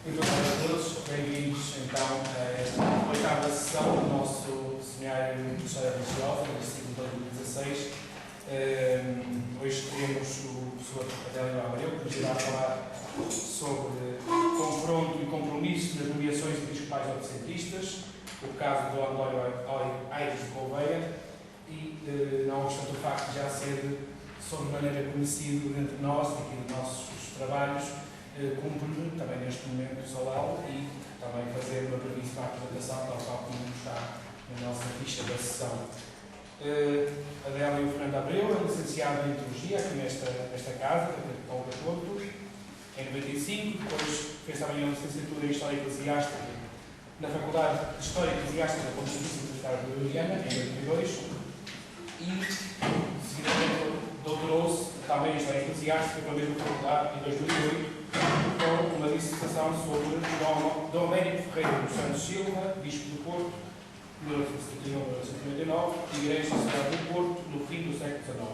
Muito boa tarde a todos, bem-vindos então a esta oitava sessão do nosso seminário de História Religiosa, neste ciclo de 2016. Hoje teremos o professor Adélio Abreu, que nos irá falar sobre confronto e compromisso das nomeações episcopais oitocentistas, o caso do António Aires de Gouveia, e não obstante o facto de já ser sobremaneira conhecido entre nós, aqui nos nossos trabalhos, cumpre também neste momento saudá-lo e também fazer uma brevíssima apresentação, tal como está na nossa ficha da sessão. Adélio Fernando Abreu é licenciado em Teologia aqui nesta casa, da Paulo da Porto, em 95, depois fez também uma licenciatura em História Eclesiástica na Faculdade de História Eclesiástica da Pontifícia Universidade de Louisiana, em 2002, e seguidamente doutorou-se também em História Eclesiástica pela mesma faculdade em 2008, com uma dissertação sobre Dom Américo Ferreira dos Santos Silva, Bispo do Porto, 1971-1999, e Igreja Cidade do Porto, no fim do século XIX.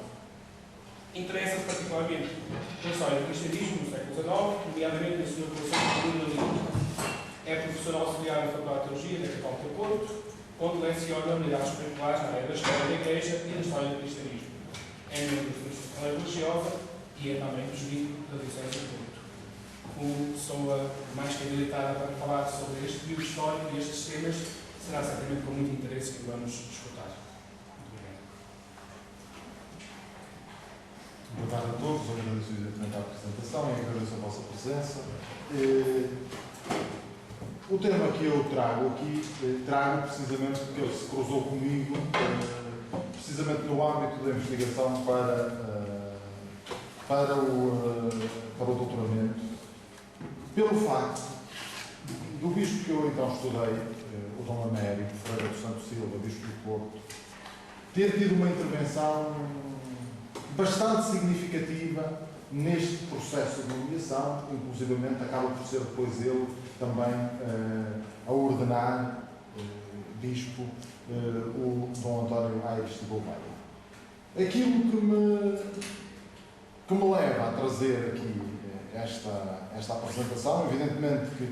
Interessa-se particularmente pela história do cristianismo no século XIX, nomeadamente na sua relação com o Lino. É professor auxiliar na Faculdade de Teologia da Católica do Porto, onde leciona unidades curriculares na área da História da Igreja e da História do Cristianismo. É membro da Fundação Religiosa e é também jurídico da Diocese do Porto. Como pessoa mais que habilitada para falar sobre este período histórico e estes temas, será certamente com muito interesse que vamos escutar. Muito obrigado. Boa tarde a todos, agradeço evidentemente a apresentação e agradeço a vossa presença. O tema que eu trago precisamente porque ele se cruzou comigo, precisamente no âmbito da investigação para o doutoramento, pelo facto do bispo que eu então estudei, o Dom Américo Ferreira dos Santos Silva, bispo do Porto, ter tido uma intervenção bastante significativa neste processo de nomeação, inclusivamente acaba por ser depois ele também a ordenar bispo o Dom António Aires de Gouveia. Aquilo que me leva a trazer aqui esta apresentação, evidentemente que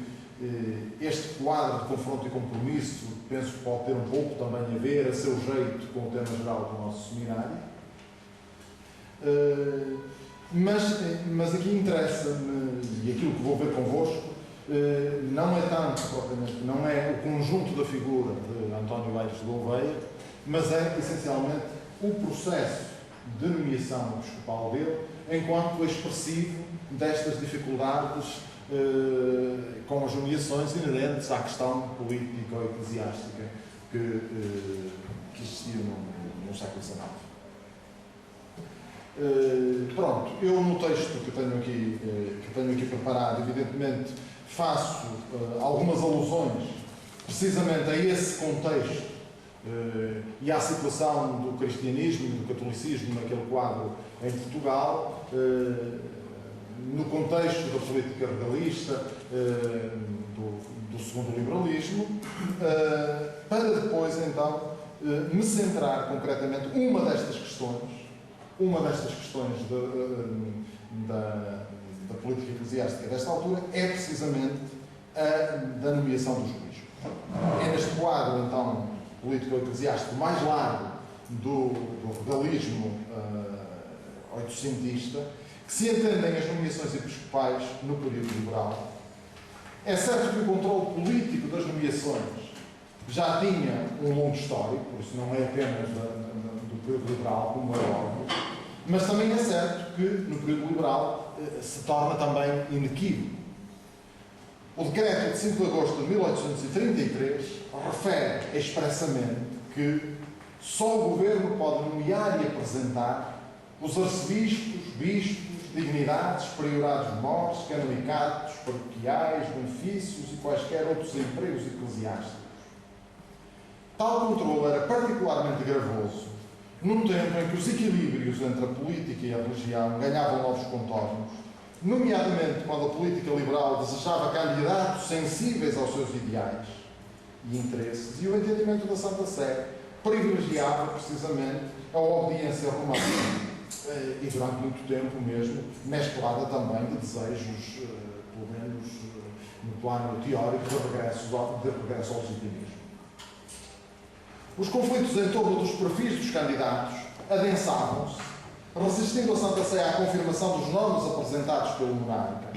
este quadro de confronto e compromisso penso que pode ter um pouco também a ver, a seu jeito, com o tema geral do nosso seminário, mas aqui interessa-me, e aquilo que vou ver convosco, não é tanto, propriamente, não é o conjunto da figura de António Aires de Gouveia, mas é essencialmente o processo de nomeação episcopal dele, enquanto expressivo destas dificuldades com as nomeações inerentes à questão política ou eclesiástica que existia no século XIX. Pronto, eu no texto que tenho aqui preparado, evidentemente, faço algumas alusões precisamente a esse contexto e à situação do cristianismo e do catolicismo naquele quadro em Portugal, no contexto da política regalista, do segundo liberalismo, para depois então me centrar concretamente uma destas questões da política eclesiástica desta altura é precisamente a da nomeação dos bispos. É neste quadro então político-eclesiástico mais largo do regalismo oitocentista que se entendem as nomeações episcopais no período liberal. É certo que o controle político das nomeações já tinha um longo histórico, por isso não é apenas do período liberal, como é óbvio, mas também é certo que no período liberal se torna também inequívoco. O decreto de 5 de agosto de 1833 refere expressamente que só o governo pode nomear e apresentar os arcebispos, bispos, dignidades, priorados menores, canonicatos, paroquiais, benefícios e quaisquer outros empregos eclesiásticos. Tal controle era particularmente gravoso num tempo em que os equilíbrios entre a política e a religião ganhavam novos contornos, nomeadamente quando a política liberal desejava candidatos sensíveis aos seus ideais e interesses, e o entendimento da Santa Sé privilegiava precisamente a obediência romana e durante muito tempo mesmo mesclada também de desejos, pelo menos no plano teórico, de regresso ao legitimismo. Os conflitos em torno dos perfis dos candidatos adensavam-se, resistindo a Santa Sé à confirmação dos nomes apresentados pelo monarca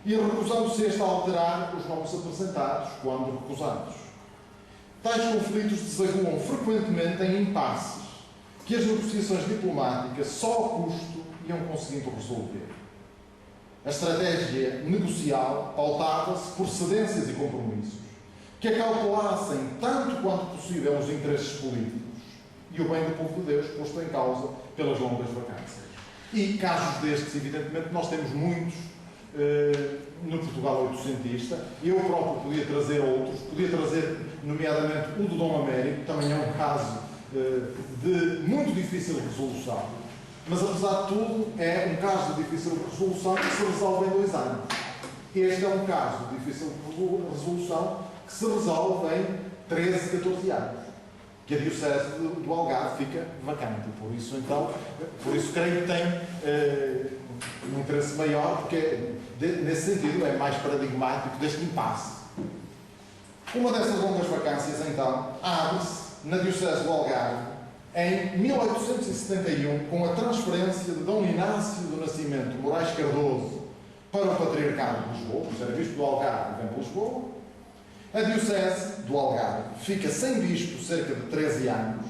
e recusando-se este a alterar os nomes apresentados quando recusados. Tais conflitos desaguam frequentemente em impasses que as negociações diplomáticas só a custo iam conseguindo resolver. A estratégia negocial pautava-se por cedências e compromissos que acautelassem tanto quanto possível os interesses políticos e o bem do povo de Deus posto em causa pelas longas vacâncias. E casos destes, evidentemente, nós temos muitos no Portugal oitocentista. Eu próprio podia trazer outros, podia trazer nomeadamente o do Dom Américo, também é um caso de muito difícil resolução, mas apesar de tudo é um caso de difícil resolução que se resolve em 2 anos. Este é um caso de difícil resolução que se resolve em 13, 14 anos, que a Diocese do Algarve fica vacante. Por isso creio que tem um interesse maior, porque nesse sentido é mais paradigmático deste impasse. Uma dessas longas vacâncias, então, abre-se na Diocese do Algarve em 1871, com a transferência de Dom Inácio do Nascimento Moraes Cardoso para o Patriarcado de Lisboa, pois era bispo do Algarve e vem para Lisboa. A Diocese do Algarve fica sem bispo cerca de 13 anos,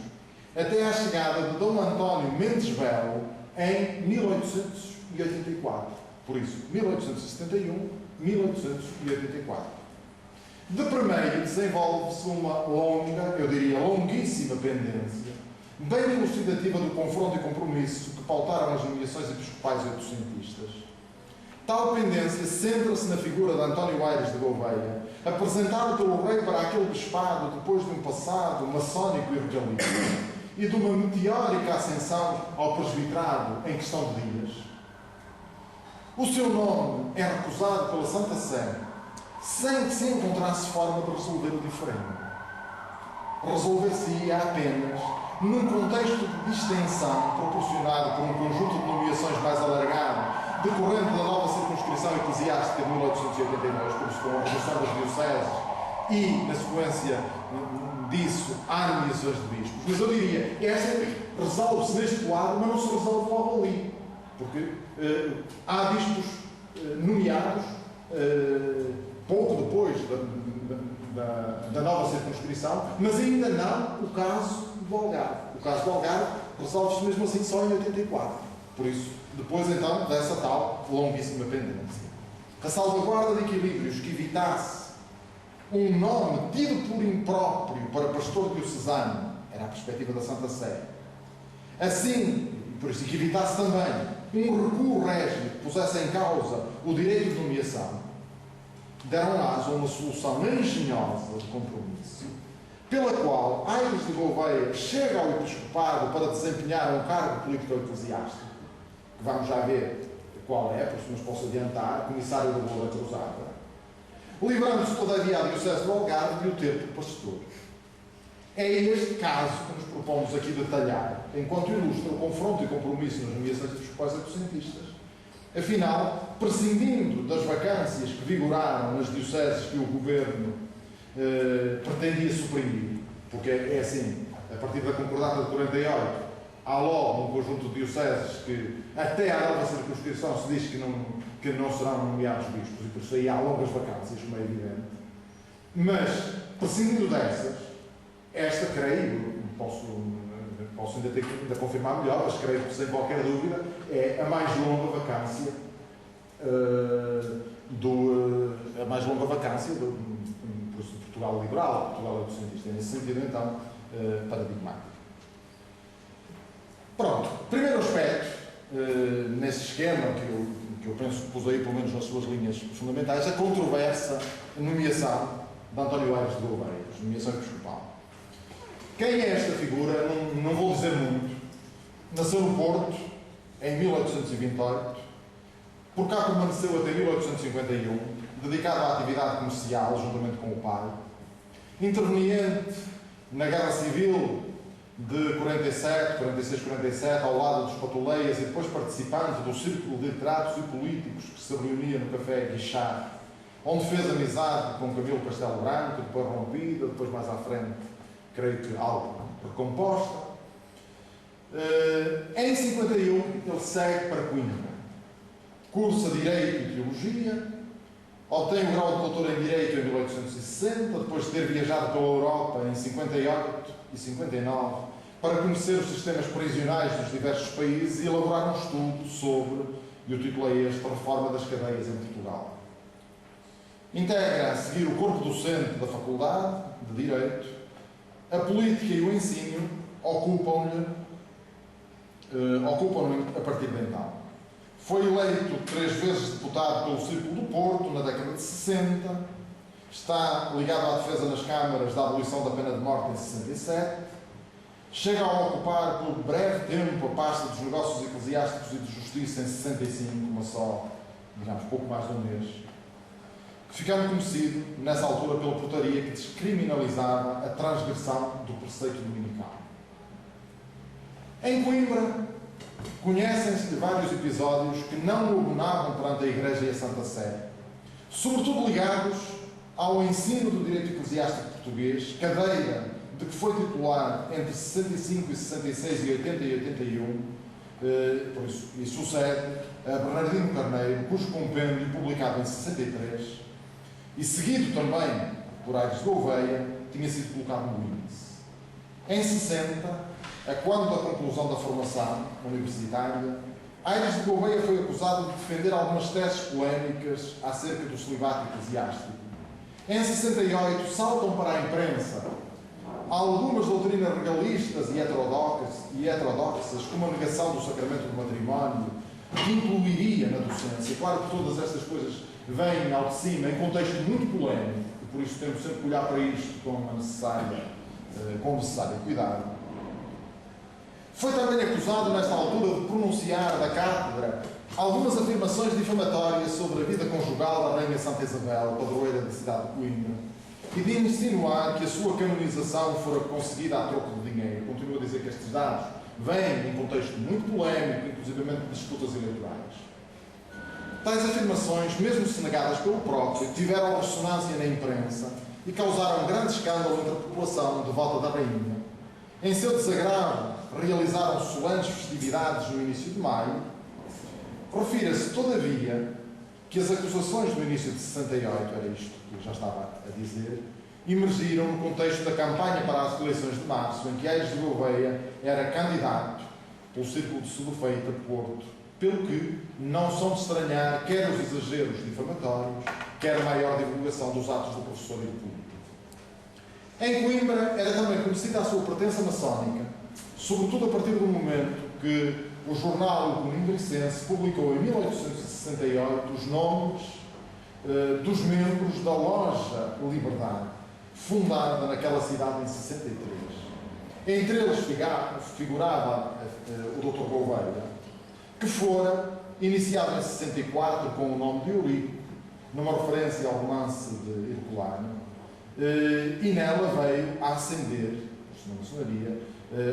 até à chegada de Dom António Mendes Belo em 1884. Por isso, 1871, 1884. De primeiro, desenvolve-se uma longa, eu diria longuíssima pendência, bem elucidativa do confronto e compromisso que pautaram as nomeações episcopais oitocentistas. Tal pendência centra-se na figura de António Aires de Gouveia, apresentado pelo rei para aquele bispado depois de um passado maçónico e regalista, e de uma meteórica ascensão ao presbiterado em questão de dias. O seu nome é recusado pela Santa Sé, sem que se encontrasse forma de resolver o diferente. Resolver-se-ia apenas num contexto de distensão proporcionado por um conjunto de nomeações mais alargado, decorrente da nova circunscrição eclesiástica de 1882, por isso com a redução das dioceses, e, na sequência disso, há nomeações de bispos. Mas eu diria, esta resolve-se neste quadro, mas não se resolve logo ali, porque há bispos nomeados pouco depois da nova circunscrição, mas ainda não o caso do Algarve. O caso do Algarve resolve-se mesmo assim só em 84. Por isso, depois então dessa tal longuíssima pendência. A salvaguarda de equilíbrios que evitasse um nome tido por impróprio para pastor diocesano, era a perspectiva da Santa Sé. Assim, por isso que evitasse também um recuo régio que pusesse em causa o direito de nomeação, deram aso a uma solução engenhosa de compromisso, pela qual Aires de Gouveia chega ao episcopado para desempenhar um cargo político-eclesiástico, que vamos já ver qual é, por isso nos posso adiantar, comissário da Boa Cruzada, livrando-se todavia a Diocese do Algarve de o ter por pastor. É este caso que nos propomos aqui detalhar, enquanto ilustra o confronto e compromisso nas nomeações episcopais oitocentistas. Afinal, prescindindo das vacâncias que vigoraram nas dioceses que o governo pretendia suprimir, porque é assim, a partir da Concordata de 48, há logo um conjunto de dioceses que, até à nova circunscrição, se diz que não serão nomeados bispos, e por isso aí há longas vacâncias, como é evidente. Mas, prescindindo dessas, esta, creio, posso ainda ter que confirmar melhor, mas creio que, sem qualquer dúvida, é a mais longa vacância do Portugal liberal, Portugal oitocentista. Nesse sentido, então, paradigmático. Pronto. Primeiro aspecto, nesse esquema que eu penso que pus aí, pelo menos nas suas linhas fundamentais, a controversa nomeação de António Aires de Gouveia, nomeação episcopal. Quem é esta figura? Não vou dizer muito. Nasceu no Porto, em 1828, por cá permaneceu até 1851, dedicado à atividade comercial, juntamente com o pai, interveniente na Guerra Civil de 47, 46, 47, ao lado dos patuleias e depois participante do círculo de literatos e políticos que se reunia no Café Guichard, onde fez amizade com Camilo Castelo Branco, depois rompida, depois mais à frente, creio que algo recomposta. Em 51 ele segue para Coimbra, cursa Direito e Teologia, obtém o grau de doutor em Direito em 1860, depois de ter viajado pela Europa em 58 e 59 para conhecer os sistemas prisionais dos diversos países e elaborar um estudo sobre, e o título é este, a reforma das cadeias em Portugal. Integra a seguir o corpo docente da Faculdade de Direito. A política e o ensino ocupam-no a partir de então. Foi eleito 3 vezes deputado pelo Círculo do Porto, na década de 60. Está ligado à defesa nas câmaras da abolição da pena de morte em 67. Chega a ocupar por breve tempo a pasta dos negócios eclesiásticos e de justiça em 65, uma só, digamos, pouco mais de um mês. Ficando conhecido, nessa altura, pela portaria que descriminalizava a transgressão do preceito dominical. Em Coimbra, conhecem-se vários episódios que não o abonavam perante a Igreja e a Santa Sé, sobretudo ligados ao ensino do direito eclesiástico português, cadeira de que foi titular entre 65 e 66 e 80 e 81, por isso, e sucede a Bernardino Carneiro, cujo compêndio, publicado em 63, e seguido também por Aires de Gouveia, tinha sido colocado no índice. Em 60, a quando da conclusão da formação universitária, Aires de Gouveia foi acusado de defender algumas teses polémicas acerca do celibato eclesiástico. Em 68, saltam para a imprensa algumas doutrinas regalistas e heterodoxas, como a negação do sacramento do matrimónio, que incluiria na docência. Claro que todas estas coisas vêm ao de cima em contexto muito polémico, e por isso temos sempre que olhar para isto com necessário cuidado. Foi também acusado, nesta altura, de pronunciar da cátedra algumas afirmações difamatórias sobre a vida conjugal da Rainha Santa Isabel, padroeira da cidade de Coimbra, e de insinuar que a sua canonização fora conseguida a troco de dinheiro. Continuo a dizer que estes dados vêm em contexto muito polémico, inclusivamente de disputas eleitorais. Tais afirmações, mesmo se negadas pelo próprio, tiveram ressonância na imprensa e causaram grande escândalo entre a população devota da Rainha. Em seu desagravo, realizaram solenes festividades no início de maio. Refira-se, todavia, que as acusações do início de 68, era isto que eu já estava a dizer, emergiram no contexto da campanha para as eleições de março, em que Aires de Gouveia era candidato pelo Círculo de Sebefeita, Porto, pelo que não são de estranhar quer os exageros difamatórios, quer a maior divulgação dos atos do professor e do político. Em Coimbra era também conhecida a sua pertença maçónica, sobretudo a partir do momento que o jornal Coimbricense publicou em 1868 os nomes dos membros da Loja Liberdade, fundada naquela cidade em 63. Entre eles figurava o Dr. Gouveia, que fora iniciado em 64 com o nome de Eurico, numa referência ao romance de Herculano, e nela veio a ascender, por na maçonaria,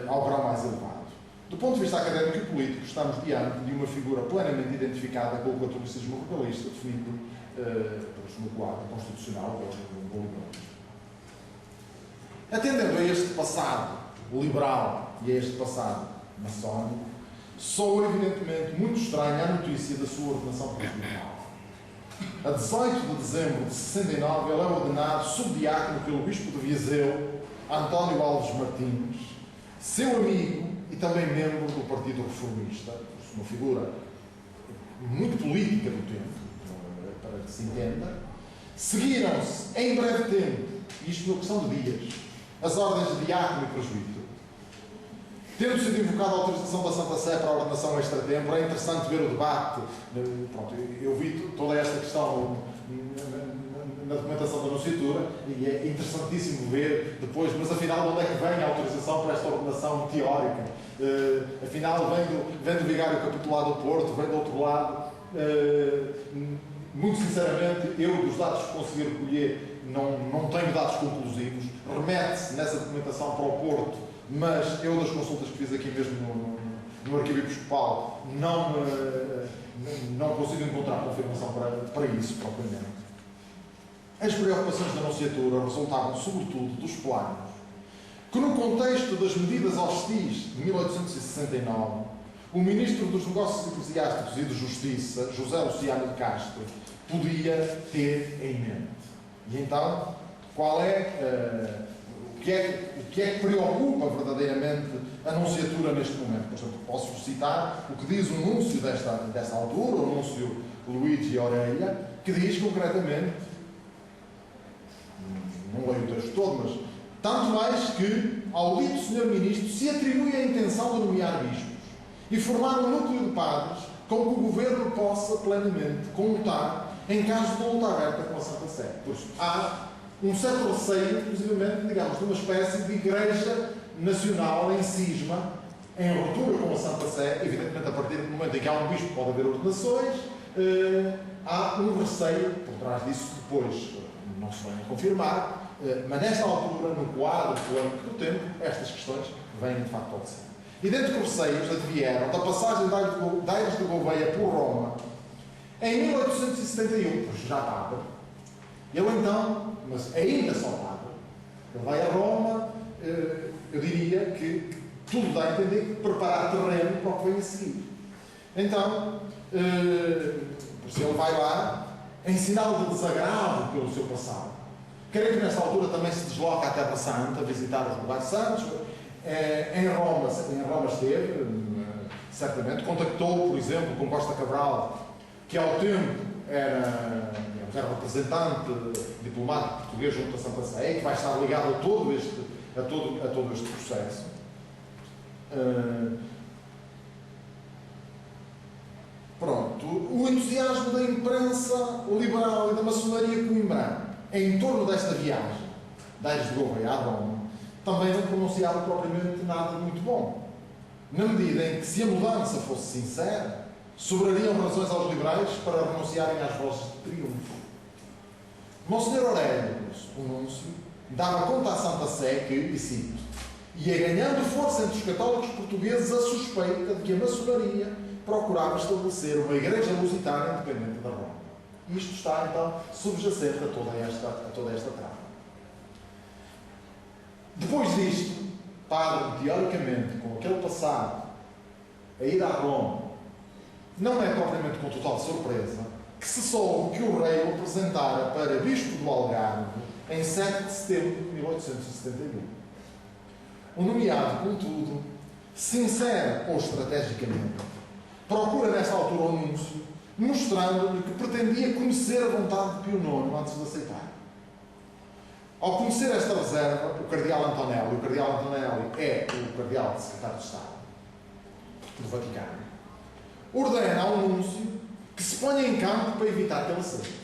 ao grau mais elevado. Do ponto de vista académico e político, estamos diante de uma figura plenamente identificada com o catolicismo legalista, definido no quadro constitucional do liberalismo. Atendendo a este passado liberal e a este passado maçónico, soa evidentemente muito estranha a notícia da sua ordenação presbiteral. A 18 de dezembro de 69, ele é ordenado subdiácono pelo bispo de Viseu, António Alves Martins, seu amigo e também membro do Partido Reformista, uma figura muito política do tempo, para que se entenda. Seguiram-se, em breve tempo, isto na questão de dias, as ordens de diácono e presbítero. Tendo sido invocada a autorização da Santa Sé para a ordenação extra-tempo, é interessante ver o debate. Pronto, eu vi toda esta questão na documentação da Nunciatura e é interessantíssimo ver depois, mas afinal, onde é que vem a autorização para esta ordenação teórica? Afinal, vem do Vigário Capitular do Porto, vem do outro lado. Muito sinceramente, eu, dos dados que consegui recolher, não tenho dados conclusivos. Remete-se nessa documentação para o Porto, mas eu, das consultas que fiz aqui mesmo no Arquivo Episcopal, não consigo encontrar confirmação para isso, propriamente. As preocupações da Anunciatura resultavam, sobretudo, dos planos que, no contexto das medidas hostis de 1869, o Ministro dos Negócios Eclesiásticos e de Justiça, José Luciano de Castro, podia ter em mente. E então, qual é, o que é que preocupa verdadeiramente a Anunciatura neste momento? Por exemplo, posso citar o que diz o núncio desta altura, o núncio Luigi Orelha, que diz concretamente, não leio o texto todo, mas tanto mais que ao dito Sr. Ministro se atribui a intenção de nomear bispos e formar um núcleo de padres com que o Governo possa plenamente contar em caso de luta aberta com a Santa Sé. Pois há um certo receio, inclusive, digamos, de uma espécie de igreja nacional em cisma, em ruptura com a Santa Sé. Evidentemente, a partir do momento em que há um bispo pode haver ordenações, há um receio por trás disso que depois não se vai confirmar, mas nesta altura, no quadro polêmico do tempo, estas questões vêm de facto ao de cima. Idênticos receios advieram da passagem de Aires de Gouveia por Roma em 1871, pois já estava. Ele então, mas ainda só estava, ele vai a Roma, eu diria que tudo dá a entender que preparar terreno para o que vem a seguir. Então, ele vai lá em sinal de desagravo pelo seu passado. Creio que nesta altura também se desloca à Terra Santa, a visitar os lugares santos. Em Roma esteve, certamente. Contactou, por exemplo, com Costa Cabral, que ao tempo era representante diplomático português junto à Santa Sé, que vai estar ligado a todo este processo. Pronto. O entusiasmo da imprensa liberal e da maçonaria coimbrana em torno desta viagem de Aires de Gouveia a Roma também não pronunciava propriamente nada de muito bom. Na medida em que, se a mudança fosse sincera, sobrariam razões aos liberais para renunciarem às vozes de triunfo. Monsenhor Aurélio, o núncio, dava conta à Santa Sé que, e cito, ia ganhando força entre os católicos portugueses a suspeita de que a maçonaria procurava estabelecer uma igreja lusitana independente da Roma. Isto está, então, subjacente a toda esta trama. Depois disto, padre, teoricamente, com aquele passado, a ir a Roma, não é propriamente com total surpresa que se soube que o rei o apresentara para bispo do Algarve em 7 de setembro de 1871. O nomeado, contudo, sincero ou estrategicamente, procura nesta altura o núncio, mostrando-lhe que pretendia conhecer a vontade de Pio IX antes de aceitar. Ao conhecer esta reserva, o cardeal Antonelli é o cardeal de secretário de Estado do Vaticano, ordena ao núncio que se ponha em campo para evitar que ele aceite.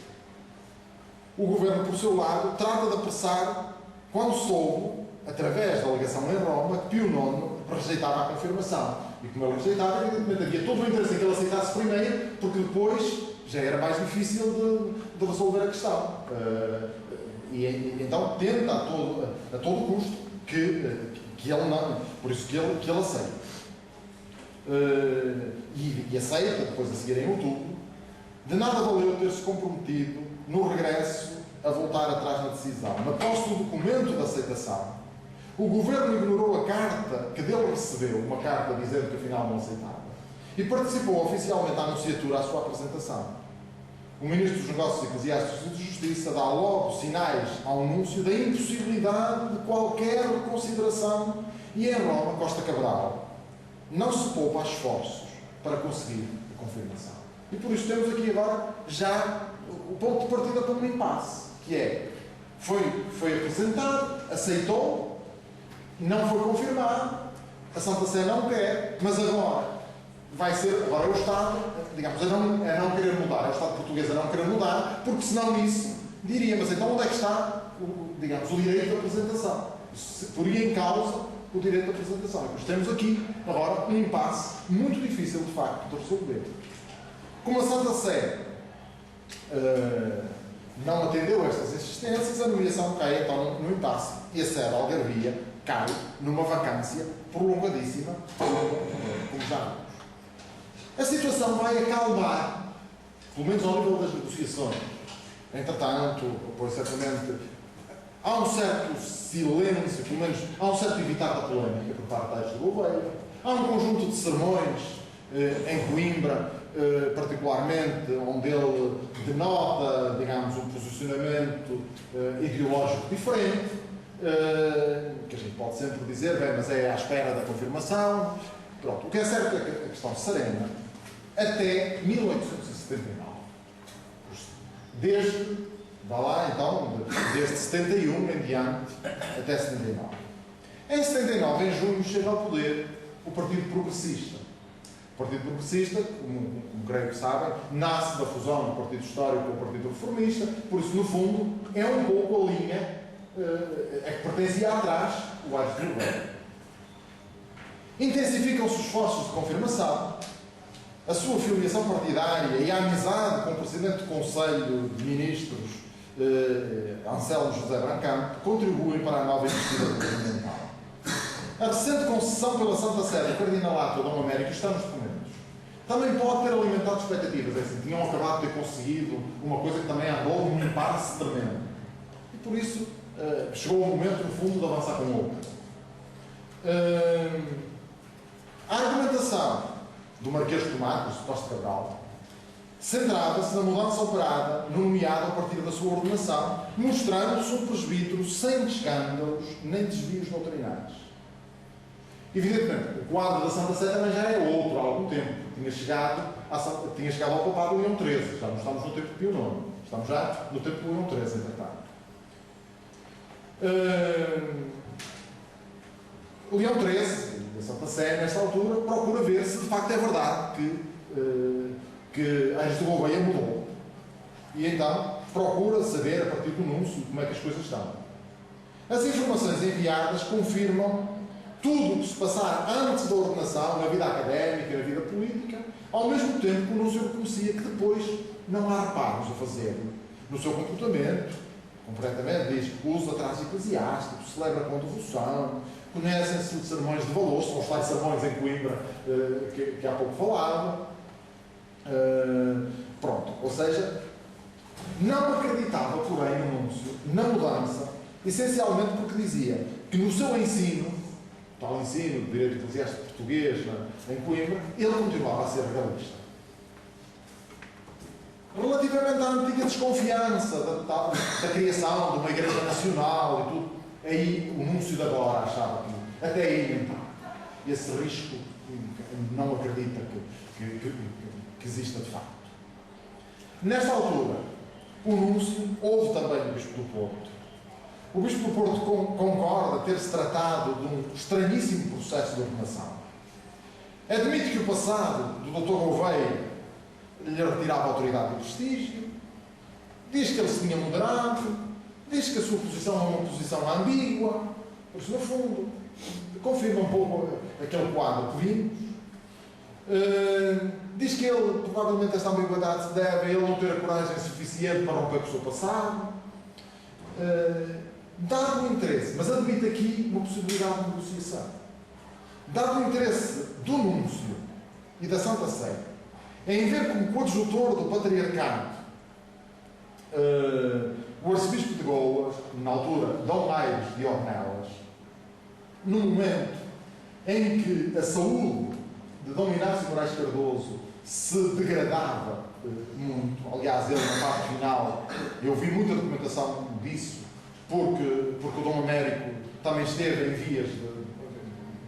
O governo, por seu lado, trata de apressar quando soube, através da alegação em Roma, que Pio IX rejeitava a confirmação. E como ele rejeitava, evidentemente havia todo o interesse em que ele aceitasse primeiro, porque depois já era mais difícil de resolver a questão. E então tenta a todo custo que ele não, por isso que ele aceita. E aceita, depois a seguir em outubro. De nada valeu ter-se comprometido no regresso a voltar atrás na decisão. Na posse do documento de aceitação, o governo ignorou a carta que dele recebeu, uma carta dizendo que afinal não aceitava, e participou oficialmente à anunciatura à sua apresentação. O Ministro dos Negócios Eclesiásticos e de Justiça dá logo sinais ao núncio da impossibilidade de qualquer reconsideração e em Roma, Costa Cabral não se poupa esforços para conseguir a confirmação. E por isso temos aqui agora já o ponto de partida para um impasse, que é, foi apresentado, aceitou, não foi confirmado, a Santa Sé não quer, mas agora é o Estado, digamos, a não querer mudar, é o Estado português a não querer mudar, porque senão isso diria, mas então onde é que está, digamos, o direito de apresentação? Isso poria em causa o direito de apresentação. E depois temos aqui, agora, um impasse muito difícil, de facto, de resolver. Como a Santa Sé não atendeu a estas insistências, a nomeação cai então no impasse e a sede Algarvia cai numa vacância prolongadíssima, como já vimos. A situação vai acalmar, pelo menos ao nível das negociações, Entretanto, pois certamente, há um certo silêncio, pelo menos há um certo evitar da polémica por parte de Aires de Gouveia. Há um conjunto de sermões em Coimbra, particularmente, onde ele denota, digamos, um posicionamento ideológico diferente, que a gente pode sempre dizer, bem, mas é à espera da confirmação. Pronto, o que é certo é que a questão serena, até 1879, vá lá então, desde 71 em diante até 79. Em 79, em junho, chega ao poder o Partido Progressista. O Partido Progressista, como creio que sabem, nasce da fusão do Partido Histórico com o Partido Reformista, por isso, no fundo, é um pouco a linha a que pertencia atrás o Aires de Gouveia. Intensificam-se os esforços de confirmação, a sua filiação partidária e a amizade com o Presidente do Conselho de Ministros, Anselmo José Brancamp, contribuem para a nova investida governamental. A recente concessão pela Santa Sé do Cardinalato a Dom Américo está nos documentos. Também pode ter alimentado expectativas. É assim, tinham acabado de ter conseguido uma coisa que também andou num impasse tremendo. E por isso chegou o momento, no fundo, de avançar com outra. A argumentação do Marquês de Tomar, do Costa Cabral, centrava-se na mudança operada no nomeado a partir da sua ordenação, mostrando-se um presbítero sem escândalos nem desvios doutrinais. Evidentemente, o quadro da Santa Sé também já é outro há algum tempo. Tinha chegado ao papado Leão XIII. Já não estamos no tempo de Pio IX. Estamos já no tempo de Leão XIII, entretanto. Leão XIII, da Santa Sé, nesta altura, procura ver se de facto é verdade que Aires de Gouveia mudou. E então procura saber, a partir do núncio, como é que as coisas estão. As informações enviadas confirmam tudo o que se passar antes da ordenação, na vida académica, na vida política, ao mesmo tempo que o núncio reconhecia que depois não há reparos a fazer no seu comportamento. Concretamente, diz que usa trajes eclesiásticos, celebra com devoção, conhecem-se de sermões de valor, são os tais sermões em Coimbra que há pouco falava. Pronto, ou seja, não acreditava, porém, no núncio, na mudança, essencialmente porque dizia que no seu ensino, tal ensino de direito eclesiástico português em Coimbra, ele continuava a ser regalista. Relativamente à antiga desconfiança da criação de uma igreja nacional e tudo, aí o núncio de agora achava que até aí então, esse risco não acredita que exista de facto. Nesta altura, o núncio houve também o Bispo do Porto. O Bispo do Porto concorda ter-se tratado de um estranhíssimo processo de ordenação. Admite que o passado do Dr. Gouveia lhe retirava autoridade e prestígio, diz que ele se tinha moderado, diz que a sua posição é uma posição ambígua, por isso, no fundo, confirma um pouco aquele quadro que vimos. Diz que ele, provavelmente, esta ambiguidade se deve a ele não ter a coragem suficiente para romper com o seu passado. Dado o interesse, mas admite aqui uma possibilidade de negociação. Dado o interesse do núncio e da Santa Sé em ver como coadjutor do patriarcado o arcebispo de Goas, na altura Dom Aires de Ornelas, no momento em que a saúde de Dom Inácio Moraes Cardoso se degradava muito, aliás, ele na parte final, eu vi muita documentação disso, porque o Dom Américo também esteve em vias de,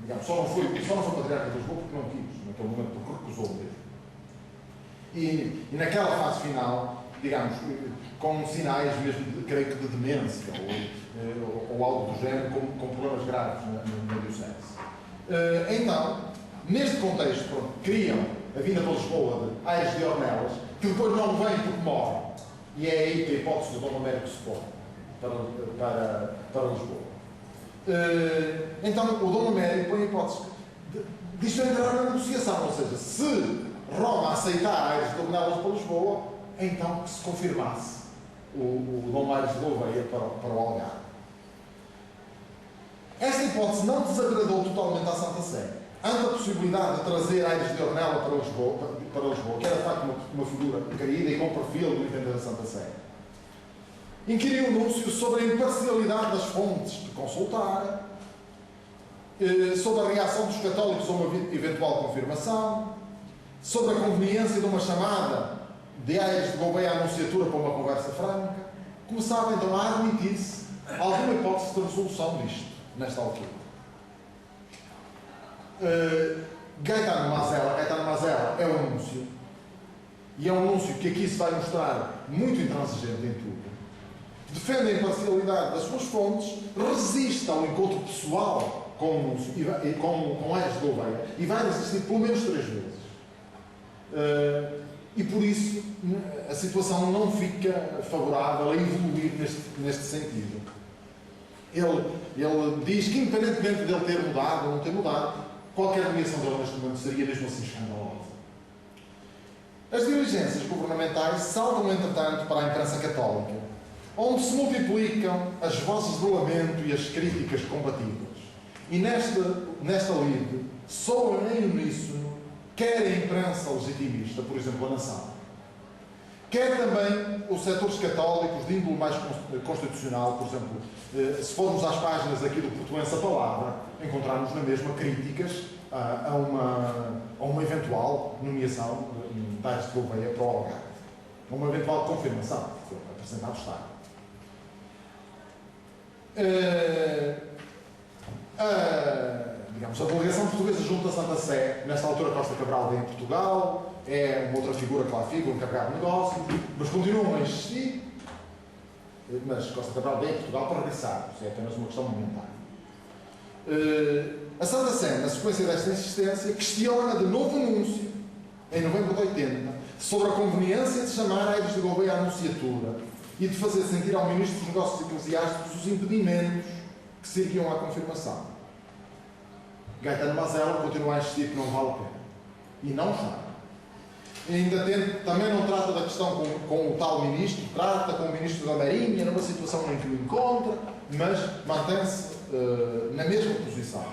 digamos, só não foi patriarca de Lisboa porque não quis, naquele momento, porque recusou mesmo. E naquela fase final, digamos, com sinais mesmo, creio que de demência ou algo do género, com problemas graves na diocese. Então, neste contexto, pronto, criam a vinda para Lisboa de Aires de Ornelas, que depois não vem porque morre. E é aí que a hipótese do Dom Américo se põe para Lisboa. Então, o Dom Américo põe a hipótese disto entrar na negociação, ou seja, se Roma aceitar Aires de Ornelas para Lisboa, então que se confirmasse o Dom Aires de Gouveia para o Algarve. Esta hipótese não desagradou totalmente à Santa Sé. Ante a possibilidade de trazer Aires de Ornelas para Lisboa, que era de facto uma figura querida e com perfil do entender da Santa Sé. Inquiriu o Núncio sobre a imparcialidade das fontes que consultara, sobre a reação dos católicos a uma eventual confirmação, sobre a conveniência de uma chamada de Aires de Gouveia à Nunciatura para uma conversa franca. Começava então a admitir-se alguma hipótese de resolução disto, nesta altura. Gaetano Mazella é um núncio, e é um núncio que aqui se vai mostrar muito intransigente em tudo. Defende a imparcialidade das suas fontes, resiste ao encontro pessoal com o núncio, com Aires de Gouveia, e vai resistir pelo menos 3 vezes. E por isso a situação não fica favorável a evoluir neste sentido. Ele diz que, independentemente dele ter mudado ou não ter mudado, qualquer nomeação dele neste momento seria mesmo assim escandalosa. As diligências governamentais saltam, entretanto, para a imprensa católica, onde se multiplicam as vozes de lamento e as críticas combativas. E nesta lide soam em uníssono quer a imprensa legitimista, por exemplo, a Nação, quer também os setores católicos de índole mais constitucional. Por exemplo, se formos às páginas aqui do Portuense a Palavra, encontramos na mesma críticas a uma eventual nomeação de Aires de Gouveia para o Algarve, a uma eventual confirmação, que foi apresentado está. A delegação portuguesa junto à Santa Sé, nesta altura Costa Cabral vem em Portugal, é uma outra figura que lá fica, um encarregado de negócios, mas continuam a insistir. Mas Costa Cabral vem em Portugal para regressar, isso é apenas uma questão momentânea. A Santa Sé, na sequência desta insistência, questiona de novo anúncio, em novembro de 80, sobre a conveniência de chamar Aires de Gouveia à Nunciatura e de fazer sentir ao Ministro dos Negócios Eclesiásticos os impedimentos que seguiam à confirmação. Gaetano Mazella continua a insistir que não vale a pena. E não chama. Também não trata da questão com o tal ministro, trata com o ministro da Marinha, numa situação em que o encontra, mas mantém-se na mesma posição.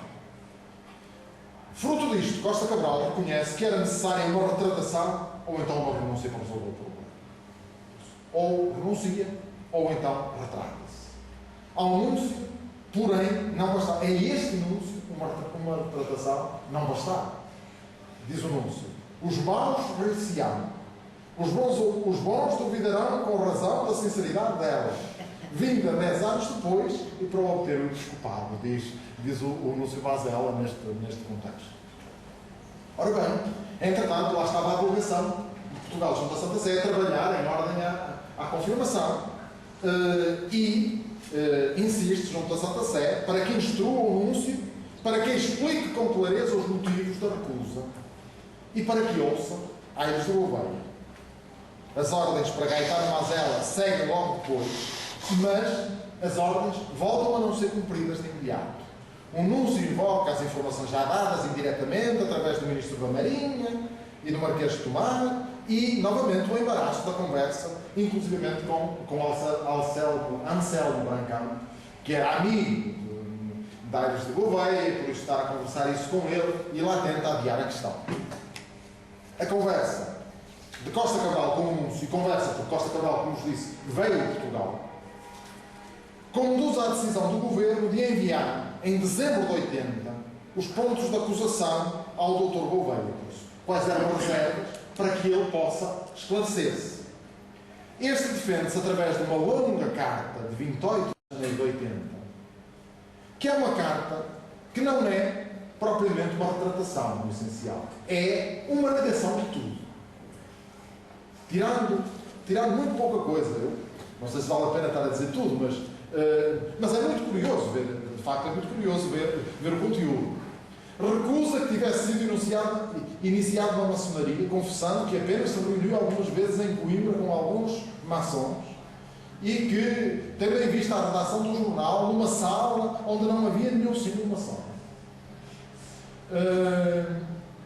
Fruto disto, Costa Cabral reconhece que era necessária uma retratação ou então uma renúncia para resolver o problema. Ou renuncia, ou então retrata-se. Há um núncio, porém, não basta. É este núncio, uma retratação, não bastava. Diz o núncio: os maus rir-se-ão, os bons duvidarão com razão da sinceridade delas, vinda 10 anos depois e para obter o episcopado, diz o núncio Mazella neste contexto. Ora bem, entretanto, lá estava a delegação de Portugal junto à Santa Sé a trabalhar em ordem à confirmação e insiste junto à Santa Sé para que instrua o núncio, para que explique com clareza os motivos da recusa e para que ouça Aires de Gouveia. As ordens para Gaetano Mazella seguem logo depois, mas as ordens voltam a não ser cumpridas de imediato. O núncio invoca as informações já dadas indiretamente através do Ministro da Marinha e do Marquês de Tomar e, novamente, o embaraço da conversa, inclusivamente com Anselmo Brancão, que era amigo de Aires de Gouveia e por isso estar a conversar isso com ele, e lá tenta adiar a questão. A conversa de Costa Cabral com o núncio, e conversa porque Costa Cabral, como vos disse, veio a Portugal, conduz à decisão do Governo de enviar, em dezembro de 80, os pontos de acusação ao Dr. Gouveia, quais eram as reservas, para que ele possa esclarecer-se. Este defende-se através de uma longa carta de 28 de janeiro de 80, que é uma carta que não é propriamente uma retratação, no essencial. É uma negação de tudo. Tirando muito pouca coisa. Eu não sei se vale a pena estar a dizer tudo, mas é muito curioso ver, de facto é muito curioso ver o conteúdo. Recusa que tivesse sido iniciado na maçonaria, confessando que apenas se reuniu algumas vezes em Coimbra com alguns maçons e que teve em vista a redação do jornal numa sala onde não havia nenhum símbolo maçom.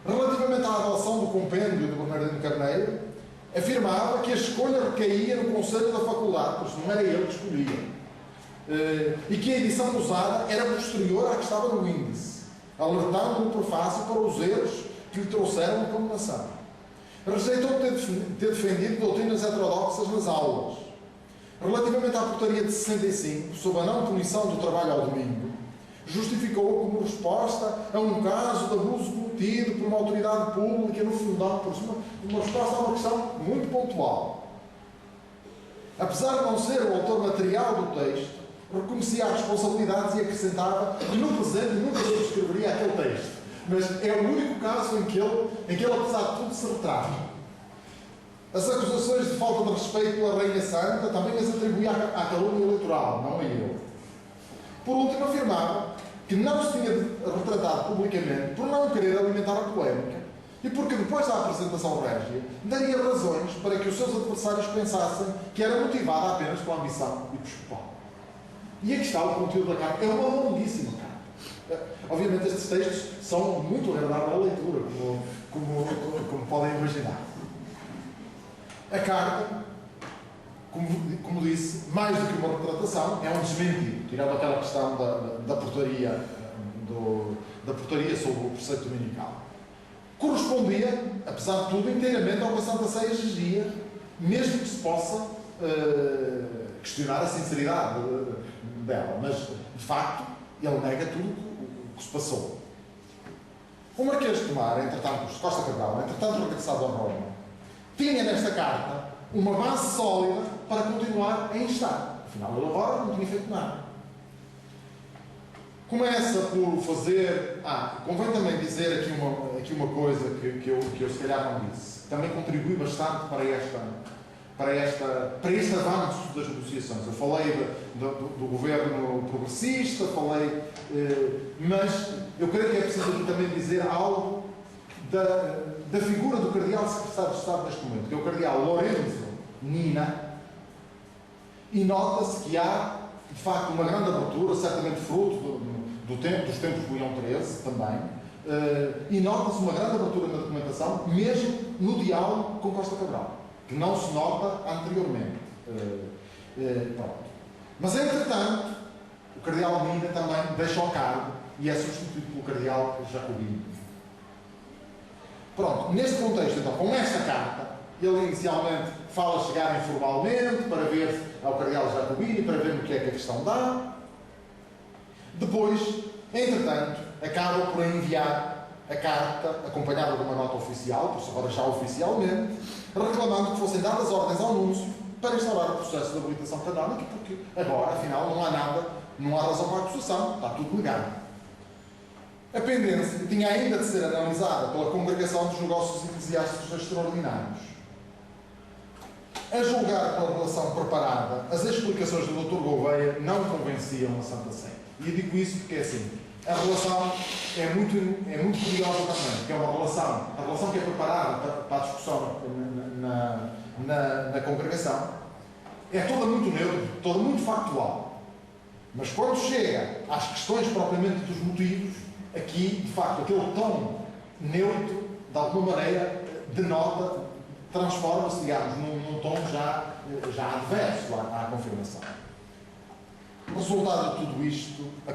Relativamente à adoção do compêndio do Bernardino Carneiro, afirmava que a escolha recaía no Conselho da Faculdade, pois não era ele que escolhia, e que a edição usada era posterior à que estava no índice, alertando no prefácio para os erros que lhe trouxeram a condenação. Rejeitou ter defendido doutrinas heterodoxas nas aulas. Relativamente à portaria de 65, sobre a não punição do trabalho ao domingo, justificou como resposta a um caso de abuso cometido por uma autoridade pública no fundão, por uma resposta a uma questão muito pontual. Apesar de não ser o autor material do texto, reconhecia as responsabilidades e acrescentava que no presente nunca subscreveria aquele texto. Mas é o único caso em que ele apesar de tudo, se retrata. As acusações de falta de respeito pela Rainha Santa também as atribuía à calúnia eleitoral, não a ele. Por último, afirmava que não se tinha retratado publicamente por não querer alimentar a polémica e porque depois da apresentação régia daria razões para que os seus adversários pensassem que era motivada apenas pela ambição episcopal. E aqui está o conteúdo da carta. É uma longuíssima carta. Obviamente estes textos são muito agradáveis à leitura, como podem imaginar. A carta, como disse, mais do que uma retratação, é um desmentido, tirando aquela questão da portaria sobre o preceito dominical. Correspondia, apesar de tudo, inteiramente ao que a Santa Sé exigia, mesmo que se possa questionar a sinceridade dela. Mas, de facto, ele nega tudo o que se passou. O Marquês de Tomar, entretanto, Costa Cabral, entretanto regressado a Roma, tinha nesta carta uma base sólida para continuar a instar. Afinal, ele agora não tinha feito nada. Começa por fazer... convém também dizer aqui uma coisa que eu se calhar não disse. Também contribui bastante para este avanço das negociações. Eu falei do governo progressista, mas eu creio que é preciso aqui também dizer algo da figura do cardeal secretário de Estado neste momento, que é o cardeal Lorenzo Nina, e nota-se que há, de facto, uma grande abertura, certamente fruto dos tempos de Leão XIII também, e nota-se uma grande abertura na documentação, mesmo no diálogo com Costa Cabral, que não se nota anteriormente. Pronto. Mas, entretanto, o cardeal Nina também deixa o cargo e é substituído pelo cardeal Jacobino. Pronto, neste contexto, então, com esta carta, ele inicialmente fala chegar informalmente para ver ao cardeal Jacobini, para ver no que é que a questão dá. Depois, entretanto, acaba por enviar a carta, acompanhada de uma nota oficial, por isso agora já oficialmente, reclamando que fossem dadas ordens ao Núncio para instaurar o processo de habilitação canónica, porque agora, afinal, não há razão para a acusação, está tudo legado. A pendência tinha ainda de ser analisada pela Congregação dos Negócios Eclesiásticos Extraordinários. A julgar pela relação preparada, as explicações do Dr. Gouveia não convenciam a Santa Sé. E eu digo isso porque é assim, a relação é muito curiosa também, porque é a relação que é preparada para a discussão na Congregação, é toda muito neutra, toda muito factual. Mas quando chega às questões propriamente dos motivos, aqui, de facto, aquele tom neutro, de alguma maneira, denota, transforma-se, digamos, num tom já adverso à confirmação. Resultado de tudo isto, a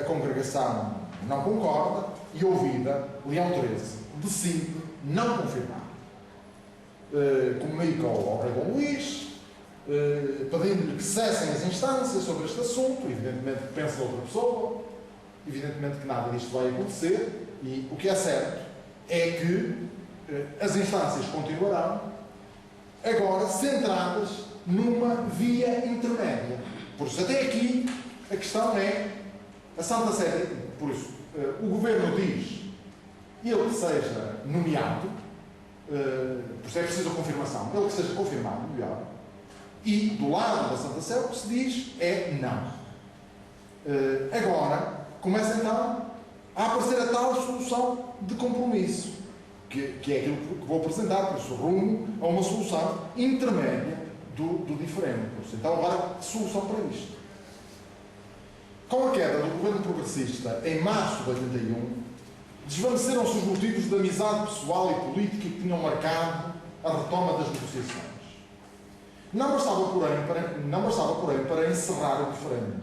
Congregação não concorda e, ouvida, Leão XIII decide não confirmar. Comunica ao rei Dom Luís, pedindo-lhe que cessem as instâncias sobre este assunto, evidentemente que pensa noutra pessoa, evidentemente que nada disto vai acontecer, e o que é certo é que as instâncias continuarão, agora centradas numa via intermédia. Por isso, até aqui, a questão é a Santa Sé, por isso, o Governo diz ele que seja nomeado, por isso é preciso a confirmação, ele que seja confirmado, nomeado, e do lado da Santa Sé o que se diz é não. Agora, começa então a aparecer a tal solução de compromisso, que é aquilo que vou apresentar, por isso, rumo a uma solução intermédia do diferente. Por isso, então, agora, solução para isto. Com a queda do governo progressista em março de 81, desvaneceram-se os motivos de amizade pessoal e política que tinham marcado a retoma das negociações. Não bastava, porém, para encerrar o referendo.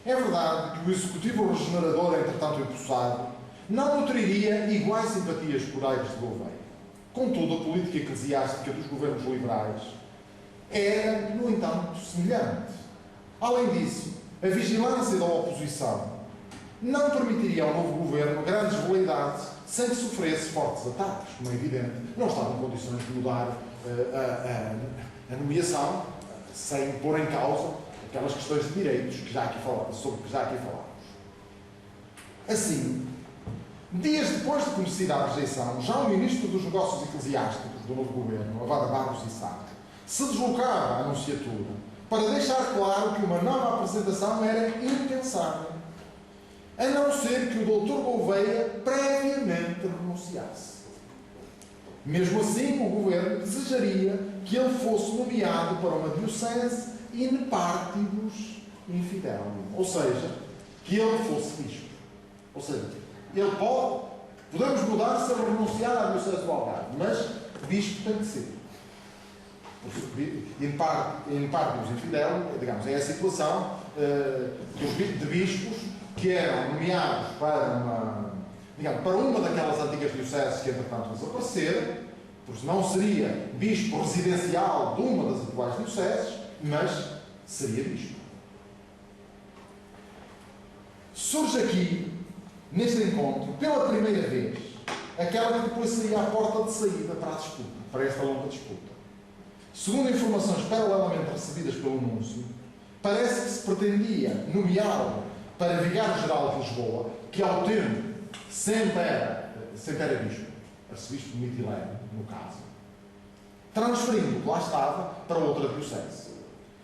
É verdade que o executivo regenerador, entretanto empossado, não nutriria iguais simpatias por Aires de Gouveia. Contudo, a política eclesiástica dos governos liberais era, no entanto, semelhante. Além disso, a vigilância da oposição não permitiria ao novo governo grandes veleidades sem que sofresse fortes ataques, como é evidente. Não estava em condições de mudar a nomeação sem pôr em causa aquelas questões de direitos sobre que já aqui falámos. Assim, dias depois de conhecida a rejeição, já o ministro dos Negócios Eclesiásticos do novo governo, Avada Barros Isaac, se deslocava à Anunciatura para deixar claro que uma nova apresentação era impensável, a não ser que o Dr. Gouveia previamente renunciasse. Mesmo assim, o governo desejaria que ele fosse nomeado para uma diocese in partibus infidelium, ou seja, que ele fosse bispo. Ou seja, ele podemos mudar se ele renunciar à diocese do Algarve, mas bispo tem que ser. In partibus infidelium, digamos, é a situação de bispos que eram nomeados para uma daquelas antigas dioceses que entretanto desapareceram, porque não seria bispo residencial de uma das atuais dioceses, mas seria bispo. Surge aqui, neste encontro, pela primeira vez, aquela que depois seria a porta de saída para a disputa, para esta longa disputa. Segundo informações paralelamente recebidas pelo Núncio, parece que se pretendia nomeá-lo para vigário-geral de Lisboa, que ao tempo sempre era bispo, arcebispo de Mitilene, no caso, transferindo o que lá estava para outra diocese.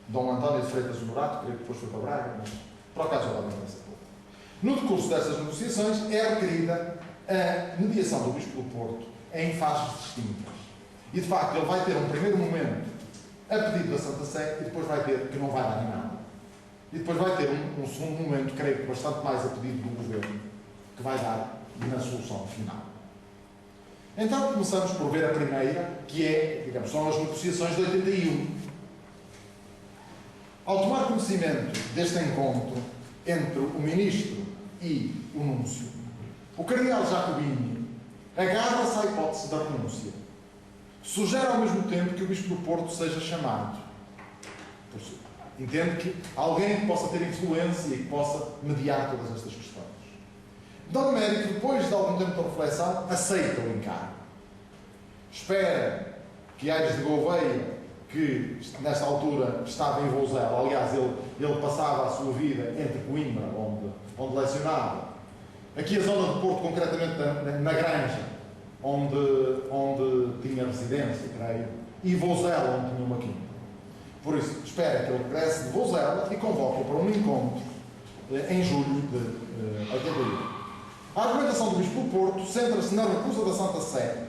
Dom António de Freitas Honorato, creio que depois foi para Braga, mas por acaso agora não nessa pouco. No decurso destas negociações é requerida a mediação do Bispo do Porto em fases distintas. E de facto ele vai ter um primeiro momento a pedido da Santa Sé e depois vai ter, que não vai dar em nada. E depois vai ter um segundo momento, creio que bastante mais a pedido do governo, que vai dar na solução final. Então começamos por ver a primeira, que é, digamos, são as negociações de 81. Ao tomar conhecimento deste encontro entre o ministro e o núncio, o cardeal Jacobini agarra-se à hipótese da renúncia. Sugere ao mesmo tempo que o Bispo do Porto seja chamado. Entende que alguém que possa ter influência e que possa mediar todas estas questões. Dom Américo, depois de algum tempo de reflexão, aceita o encargo. Espera que Aires de Gouveia, que nesta altura estava em Vouzela, aliás, ele passava a sua vida entre Coimbra, onde lecionava, aqui a zona de Porto, concretamente na Granja, onde tinha residência, creio, e Vouzela, onde tinha uma quinta. Por isso, espera que ele regresse de Vouzela e convoca para um encontro em julho de 81. A argumentação do Bispo do Porto centra-se na recusa da Santa Sé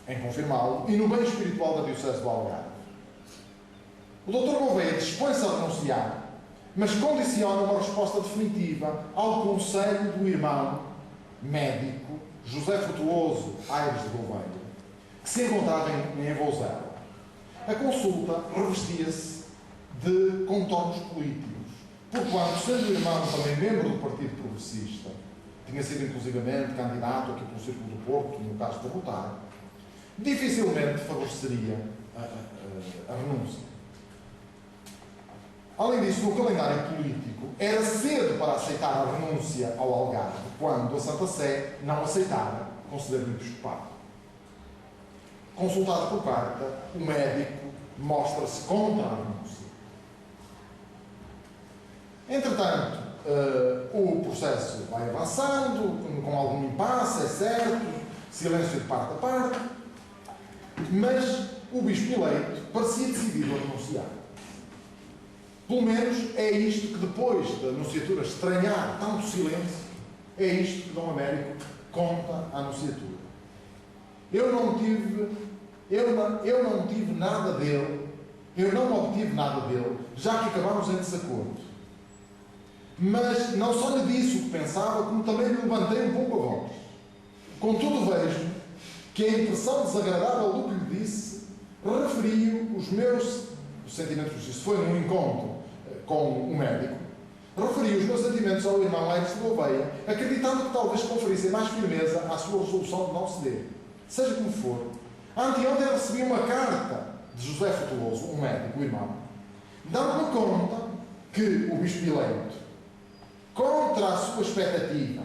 em confirmá-lo e no bem espiritual da Diocese do Algarve. O Dr. Gouveia dispõe-se a renunciar, mas condiciona uma resposta definitiva ao conselho do irmão médico José Frutuoso Aires de Gouveia, que se encontrava em Vouzela. A consulta revestia-se de contornos políticos, porquanto, sendo o irmão também membro do Partido Progressista, tinha sido inclusivamente candidato aqui pelo Círculo do Porto, no caso para votar, dificilmente favoreceria a renúncia. Além disso, no calendário político, era cedo para aceitar a renúncia ao Algarve, quando a Santa Sé não aceitara conceder o episcopado. Consultado por carta, o médico mostra-se contra a renúncia. Entretanto, o processo vai avançando, com algum impasse, é certo, silêncio de parte a parte, mas o bispo eleito parecia decidido a renunciar. Pelo menos é isto que, depois da anunciatura estranhar tanto silêncio, é isto que Dom Américo conta à anunciatura. Eu não tive nada dele, eu não obtive nada dele, já que acabámos em desacordo. Mas não só lhe disse o que pensava, como também lhe levantei um pouco a voz. Contudo, vejo que a impressão desagradável do que lhe disse referiu os meus sentimentos. Isso foi num encontro com um médico. Referiu os meus sentimentos ao irmão Aires de Gouveia, acreditando que talvez conferissem mais firmeza à sua resolução de não ceder. Seja como for, anteontem recebi uma carta de José Frutuoso, um médico, o irmão, dão-me conta que o bispo eleito, contra a sua expectativa,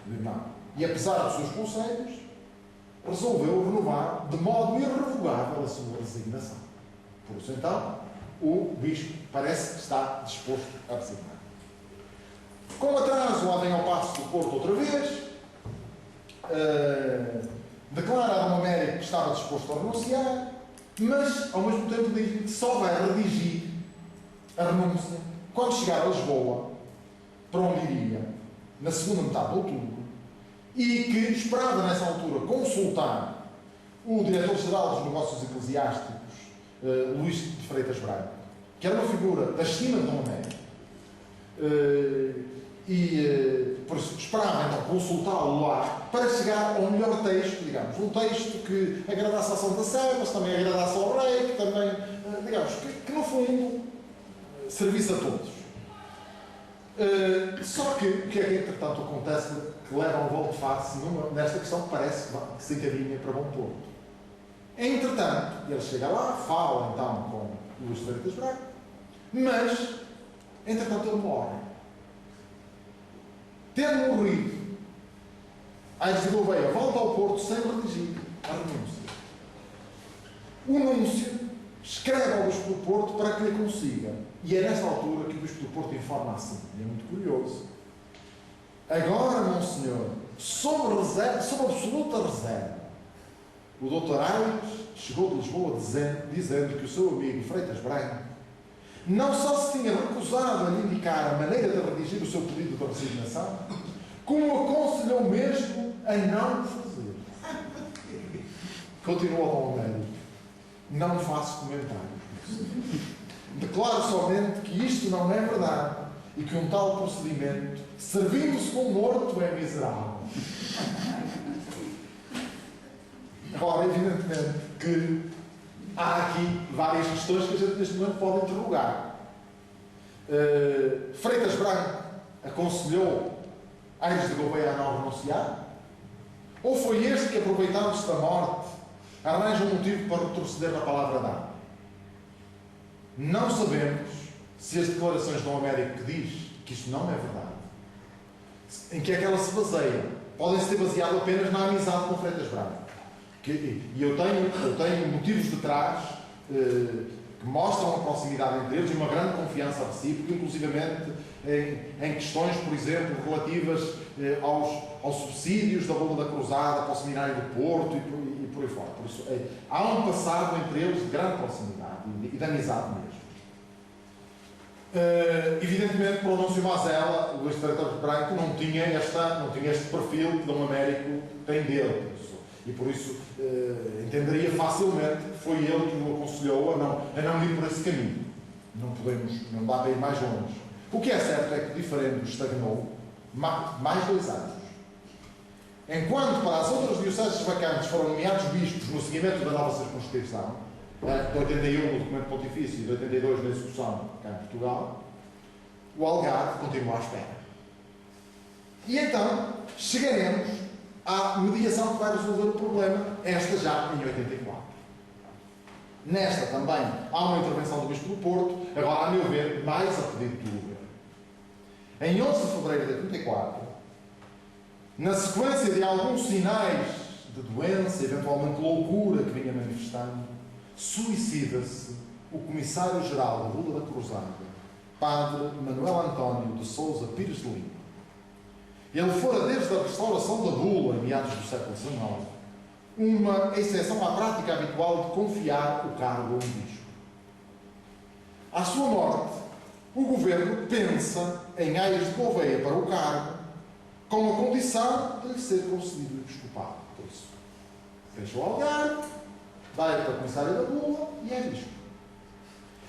o irmão, e apesar dos seus conselhos, resolveu renovar de modo irrevogável a sua resignação. Por isso, então, o bispo parece que está disposto a resignar. Com atraso, lá vem ao Paço do Porto outra vez, declara a Dom Américo que estava disposto a renunciar, mas, ao mesmo tempo, diz-lhe que só vai redigir a renúncia quando chegar a Lisboa, para onde iria, na segunda metade de outubro, e que esperava, nessa altura, consultar o diretor-geral dos negócios eclesiásticos, Luís de Freitas Branco, que era uma figura da estima de Dom Américo, por isso esperava então consultá-lo lá para chegar ao melhor texto, digamos, um texto que agradasse à Santa Sé, mas também agradasse ao rei, que também, digamos, que no fundo servisse a todos. Só que o que é que entretanto acontece que leva a um volte-face nesta questão que parece que se encaminha para bom porto. Entretanto, ele chega lá, fala então com Luís de Freitas Branco, mas entretanto ele morre. Tendo morrido, Aires de Gouveia volta ao Porto sem redigir a renúncia. O núncio escreve ao Bispo do Porto para que lhe consiga. E é nesta altura que o Bispo do Porto informa assim, e é muito curioso. Agora, Monsenhor, sob absoluta reserva, o Dr. Aires chegou de Lisboa dizendo que o seu amigo Freitas Branco não só se tinha recusado a lhe indicar a maneira de redigir o seu pedido de resignação, como aconselhou mesmo a não o fazer. Continua Dom Américo. Não faço comentários. Declaro somente que isto não é verdade e que um tal procedimento, servindo-se com morto, é miserável. Agora, evidentemente que há aqui várias questões que a gente neste momento pode interrogar. Freitas Branco aconselhou Aires de Gouveia a não renunciar? Ou foi este que, aproveitando-se da morte, arranja um motivo para retroceder na palavra dada? Não sabemos se as declarações de Dom Américo que diz que isto não é verdade, em que é que ela se baseia. Podem-se ter baseado apenas na amizade com Freitas Branco. E eu tenho motivos de trás que mostram a proximidade entre eles e uma grande confiança recíproca, inclusivamente em questões, por exemplo, relativas aos subsídios da Bula da Cruzada para o Seminário do Porto e por aí fora. Por isso, há um passado entre eles de grande proximidade e de amizade mesmo. Evidentemente, para o Núncio Mazela, o ex-diretor Branco não tinha este perfil que Dom Américo tem dele. E por isso entenderia facilmente que foi ele que o aconselhou a não ir por esse caminho. Não dá para ir mais longe. O que é certo é que o diferendo estagnou mais 2 anos. Enquanto para as outras dioceses vacantes foram nomeados bispos no seguimento da nova circunscrição, de 81 no documento pontifício e de 82 na execução cá em Portugal, o Algarve continua à espera. E então chegaremos à mediação que vai resolver o problema, esta já em 84. Nesta também há uma intervenção do Bispo do Porto, agora, a meu ver, mais a pedido do governo. Em 11 de fevereiro de 84, na sequência de alguns sinais de doença, eventualmente loucura que vinha manifestando, suicida-se o Comissário-Geral da Bula da Cruzada, Padre Manuel António de Sousa Pires de Lima. Ele fora, desde a restauração da bula, em meados do século XIX, uma exceção à prática habitual de confiar o cargo a um bispo. À sua morte, o governo pensa em Aires de Gouveia para o cargo, com a condição de lhe ser concedido o episcopado. Por isso, fecha o Algarve, vai para a comissária da bula e é bispo.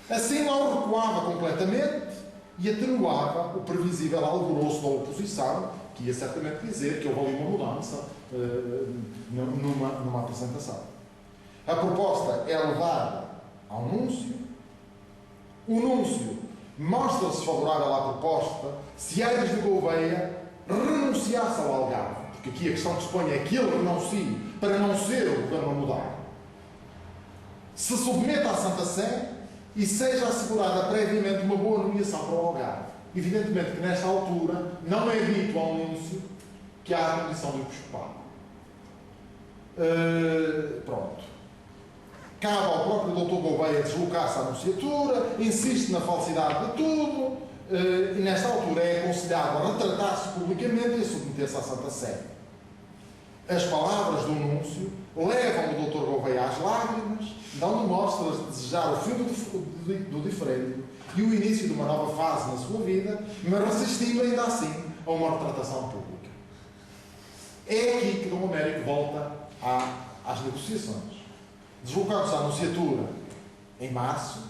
Assim não recuava completamente e atenuava o previsível alvoroço da oposição, que ia certamente dizer que houve ali uma mudança numa apresentação. A proposta é levada ao núncio. O núncio mostra-se favorável à proposta se Aires de Gouveia renunciasse ao Algarve, porque aqui a questão que se põe é que ele renuncie para não ser o governo a mudar. se submeta à Santa Sé e seja assegurada previamente uma boa nomeação para o Algarve. Evidentemente que nesta altura não é dito ao anúncio que há a condição do episcopado. Pronto. Cabe ao próprio Dr. Gouveia deslocar-se à Anunciatura, insiste na falsidade de tudo, e nesta altura é aconselhado a retratar-se publicamente e a submeter-se à Santa Sé. As palavras do anúncio levam o Dr. Gouveia às lágrimas, dão-lhe mostras de desejar o fim do diferente e o início de uma nova fase na sua vida, mas resistindo ainda assim a uma retratação pública. É aqui que Dom Américo volta às negociações. Deslocando-se à Anunciatura em março,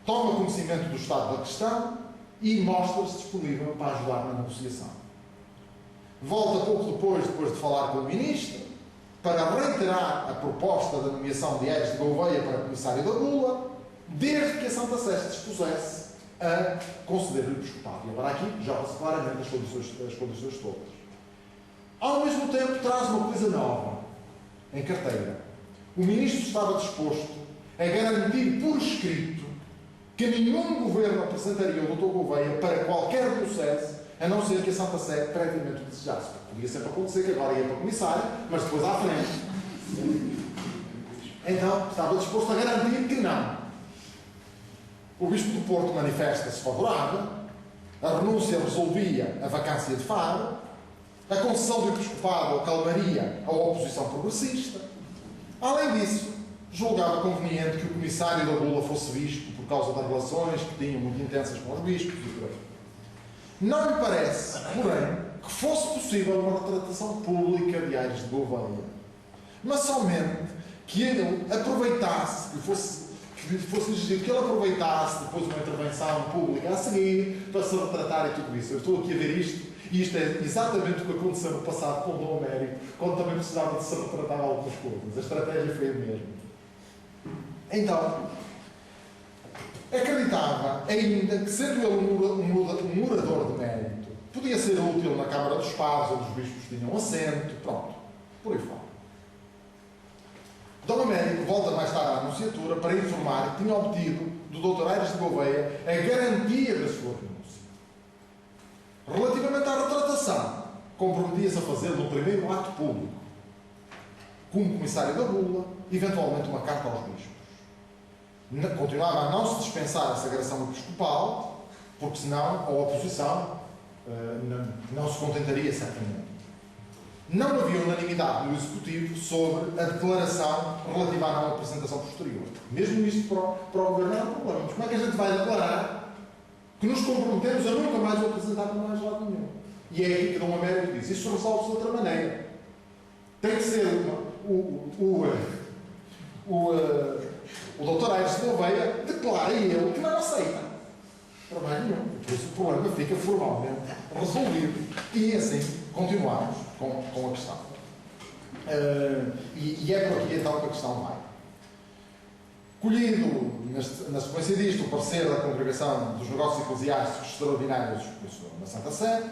toma conhecimento do estado da questão e mostra-se disponível para ajudar na negociação. Volta pouco depois de falar com o ministro, para reiterar a proposta da nomeação de Aires de Gouveia para comissário da Bula, desde que a Santa Sé se dispusesse a conceder-lhe o episcopado. E agora aqui joga-se claramente as condições todas. Ao mesmo tempo, traz uma coisa nova em carteira. O ministro estava disposto a garantir por escrito que nenhum governo apresentaria o Dr. Gouveia para qualquer diocese, a não ser que a Santa Sé previamente o desejasse. Podia sempre acontecer que agora ia para comissário, mas depois à frente. Então, estava disposto a garantir que não. O Bispo do Porto manifesta-se favorável, a renúncia resolvia a vacância de Faro, a concessão do episcopado acalmaria a oposição progressista. Além disso, julgava conveniente que o comissário da Bula fosse bispo por causa das relações que tinham muito intensas com os bispos e por aí. Não me parece, porém, que fosse possível uma retratação pública de Aires de Gouveia, mas somente que ele aproveitasse, que lhe fosse exigido que ele aproveitasse depois uma intervenção pública a seguir para se retratar e tudo isso. Eu estou aqui a ver isto, e isto é exatamente o que aconteceu no passado com Dom Américo, quando também precisava de se retratar algumas coisas. A estratégia foi a mesma. Então, acreditava ainda que, sendo ele um orador de mérito, podia ser útil na Câmara dos Padres, onde os bispos tinham assento, pronto, por aí fora. Dom Américo volta mais tarde à Anunciatura para informar que tinha obtido do Dr. Aires de Gouveia a garantia da sua renúncia. Relativamente à retratação, comprometia-se a fazê-lo no primeiro ato público, como comissário da Bula, eventualmente uma carta aos bispos. Continuava a não se dispensar a sagração episcopal, porque senão a oposição não se contentaria certamente. Não havia unanimidade no Executivo sobre a declaração relativa à não apresentação posterior. Mesmo isto para o Governo era um problema. Mas como é que a gente vai declarar que nos comprometemos a nunca mais o apresentar para mais lado nenhum? E é aqui que Dom Américo diz: isso resolve-se de outra maneira. Tem que ser o Dr. Aires de Gouveia declara ele que não aceita para mais nenhum. Por isso o problema fica formalmente resolvido. E assim continuamos com a questão. E é por aqui então que a questão vai. Colhido, na sequência disto, o parecer da Congregação dos Negócios Eclesiásticos Extraordinários da Santa Sé,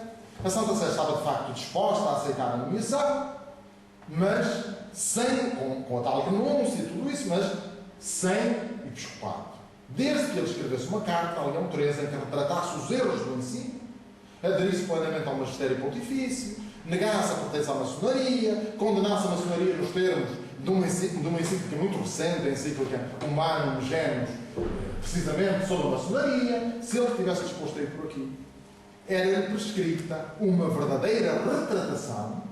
a Santa Sé estava de facto disposta a aceitar a nomeação, mas com a tal renúncia e tudo isso, mas sem episcopado. Desde que ele escrevesse uma carta a Leão XIII em que retratasse os erros do ensino, aderisse plenamente ao magistério pontifício, negasse a pertença à maçonaria, condenasse a maçonaria nos termos de uma encíclica muito recente, a encíclica Humanum Genus, precisamente sobre a maçonaria. Se ele estivesse disposto a ir por aqui, era-lhe prescrita uma verdadeira retratação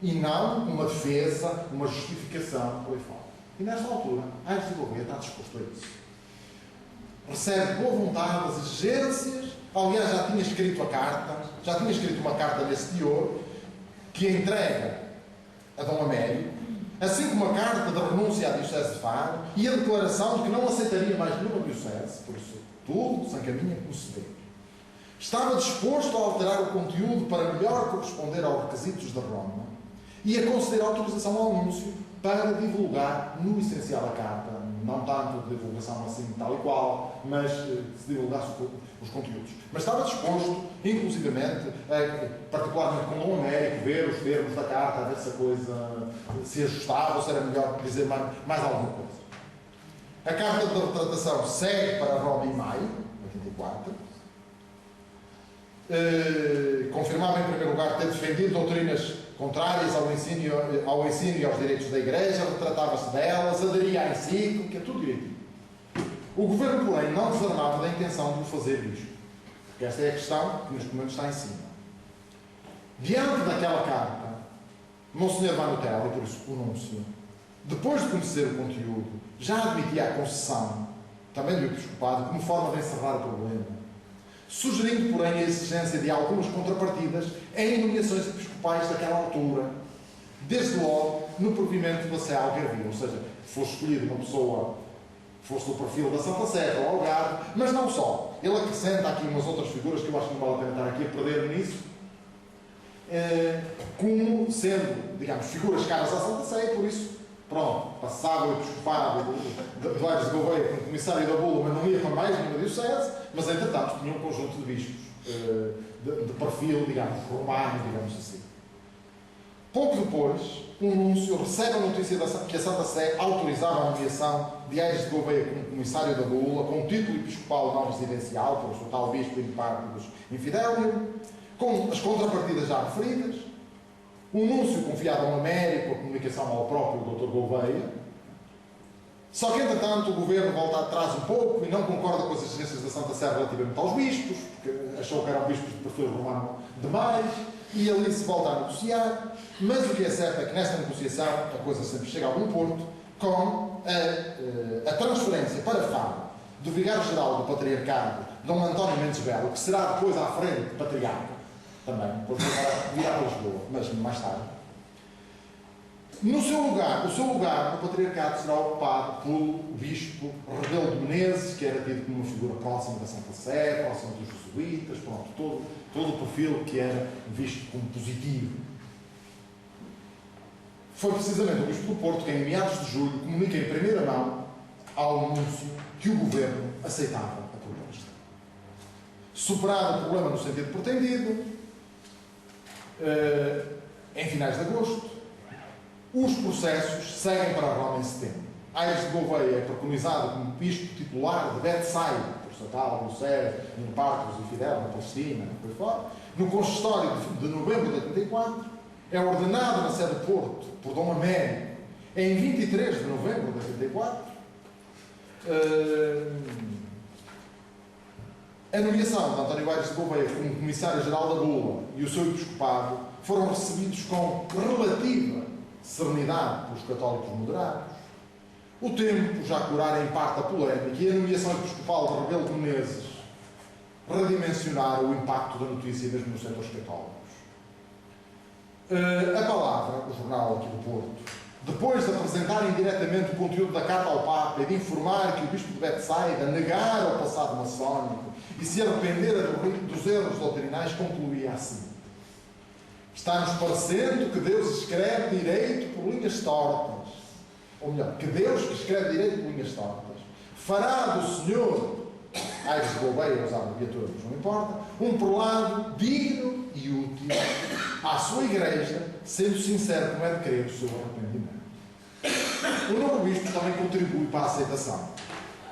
e não uma defesa, uma justificação por aí fora. E nesta altura, Aires de Gouveia está disposto a isso. Recebe boa vontade as exigências. Aliás, já tinha escrito uma carta nesse teor, que entrega a Dom Américo, assim como a carta de renúncia à Diocese de Faro e a declaração de que não aceitaria mais nenhuma diocese, por isso tudo se encaminha como se deve. Estava disposto a alterar o conteúdo para melhor corresponder aos requisitos de Roma e a conceder autorização ao anúncio para divulgar no essencial a carta, não tanto de divulgação assim tal e qual, mas se divulgasse os conteúdos. Mas estava disposto, inclusivamente, particularmente com Dom Américo, ver os termos da carta, a ver se a coisa se ajustava ou se era melhor dizer mais alguma coisa. A carta de retratação segue para Roma em maio, 84. Confirmava, em primeiro lugar, ter defendido doutrinas contrárias ao ensino e aos direitos da Igreja, retratava-se delas, aderia à encíclica, tudo direitinho. O governo, porém, não desarmava da intenção de o fazer isto. Porque esta é a questão que nos documentos está em cima. Diante daquela carta, Monsenhor Vanutella, e por isso o núncio, depois de conhecer o conteúdo, já admitia a concessão, também do episcopado, como forma de encerrar o problema, sugerindo, porém, a exigência de algumas contrapartidas em nomeações episcopais daquela altura, desde logo no provimento da Sé Algarvia, ou seja, fosse escolhida uma pessoa, fosse do perfil da Santa Sé ou Algarve, mas não só. Ele acrescenta aqui umas outras figuras que eu acho que não vale a pena estar aqui a perder nisso, como sendo, digamos, figuras caras à Santa Sé, e por isso, pronto, passava o episcopado de Aires de Gouveia como comissário da bula, mas não ia para mais nenhuma diocese, mas entretanto tinha um conjunto de bispos de perfil, digamos, romano, digamos assim. Pouco depois, um núncio recebe a notícia que a Santa Sé autorizava a nomeação de Aires de Gouveia como comissário da bula, com título episcopal não residencial, por o tal bispo in paribus infidelium, com as contrapartidas já referidas. O núncio confiava a um médico a comunicação ao próprio Dr. Gouveia. Só que, entretanto, o governo volta atrás um pouco e não concorda com as exigências da Santa Sé relativamente aos bispos, porque achou que eram bispos de perfil romano demais, e ali se volta a negociar. Mas o que é certo é que nesta negociação a coisa sempre chega a algum ponto, com a transferência para Faro do vigário-geral do Patriarcado, Dom António Mendes Belo, que será depois à frente patriarca, também, depois virá para Lisboa, mas mais tarde. O seu lugar no Patriarcado será ocupado pelo bispo Rebelo de Menezes, que era tido como uma figura próxima da Santa Sé, próxima dos jesuítas, pronto, todo o perfil que era visto como positivo. Foi precisamente o bispo do Porto que, em meados de julho, comunica em primeira mão ao núncio que o governo aceitava a proposta. Superado o problema no sentido pretendido, em finais de agosto, os processos seguem para Roma em setembro. Aires de Gouveia é preconizado como bispo titular de Betsaida, por Satal, Lucé, em Partos e Fidel, na Palestina, depois fora. No consistório de novembro de 84, é ordenado na sede de Porto por Dom Américo em 23 de novembro de 84. A nomeação de António Aires de Gouveia como comissário-geral da bula e o seu episcopado foram recebidos com relativa serenidade pelos católicos moderados. O tempo já curara em parte a polémica e a nomeação episcopal de Rebelo de Menezes redimensionara o impacto da notícia mesmo nos setores católicos. A palavra, o jornal aqui do Porto, depois de apresentarem diretamente o conteúdo da carta ao Papa e de informar que o bispo de Betsaida negara o passado maçónico e se arrependera dos erros doutrinais, concluía assim: está-nos parecendo que Deus escreve direito por linhas tortas, ou melhor, que Deus que escreve direito por linhas tortas fará do Senhor, Aires de Gouveia, usar abreviaturas, não importa, um prelado digno e útil à sua Igreja, sendo sincero como é de crer o seu arrependimento. O novo bispo também contribui para a aceitação.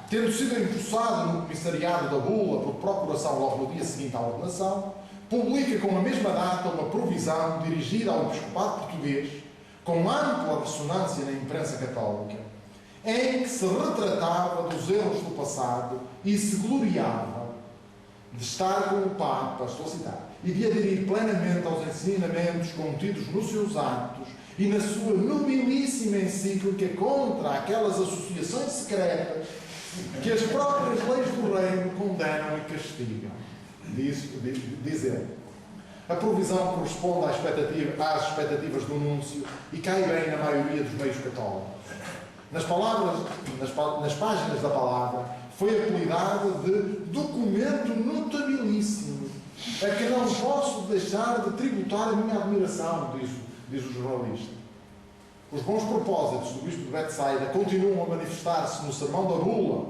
Tendo sido empossado no comissariado da bula por procuração logo no dia seguinte à ordenação, publica com a mesma data uma provisão dirigida ao episcopado português, com ampla ressonância na imprensa católica, em que se retratava dos erros do passado e se gloriava de estar com o Papa, estou a citar, e de aderir plenamente aos ensinamentos contidos nos seus atos e na sua nobilíssima encíclica contra aquelas associações secretas que as próprias leis do reino condenam e castigam. Diz ele. A provisão corresponde às expectativas do núncio e cai bem na maioria dos meios católicos. Nas páginas da palavra, foi apelidada de documento notabilíssimo, a que não posso deixar de tributar a minha admiração, diz o jornalista. Os bons propósitos do bispo de Betsaida continuam a manifestar-se no Sermão da Bula,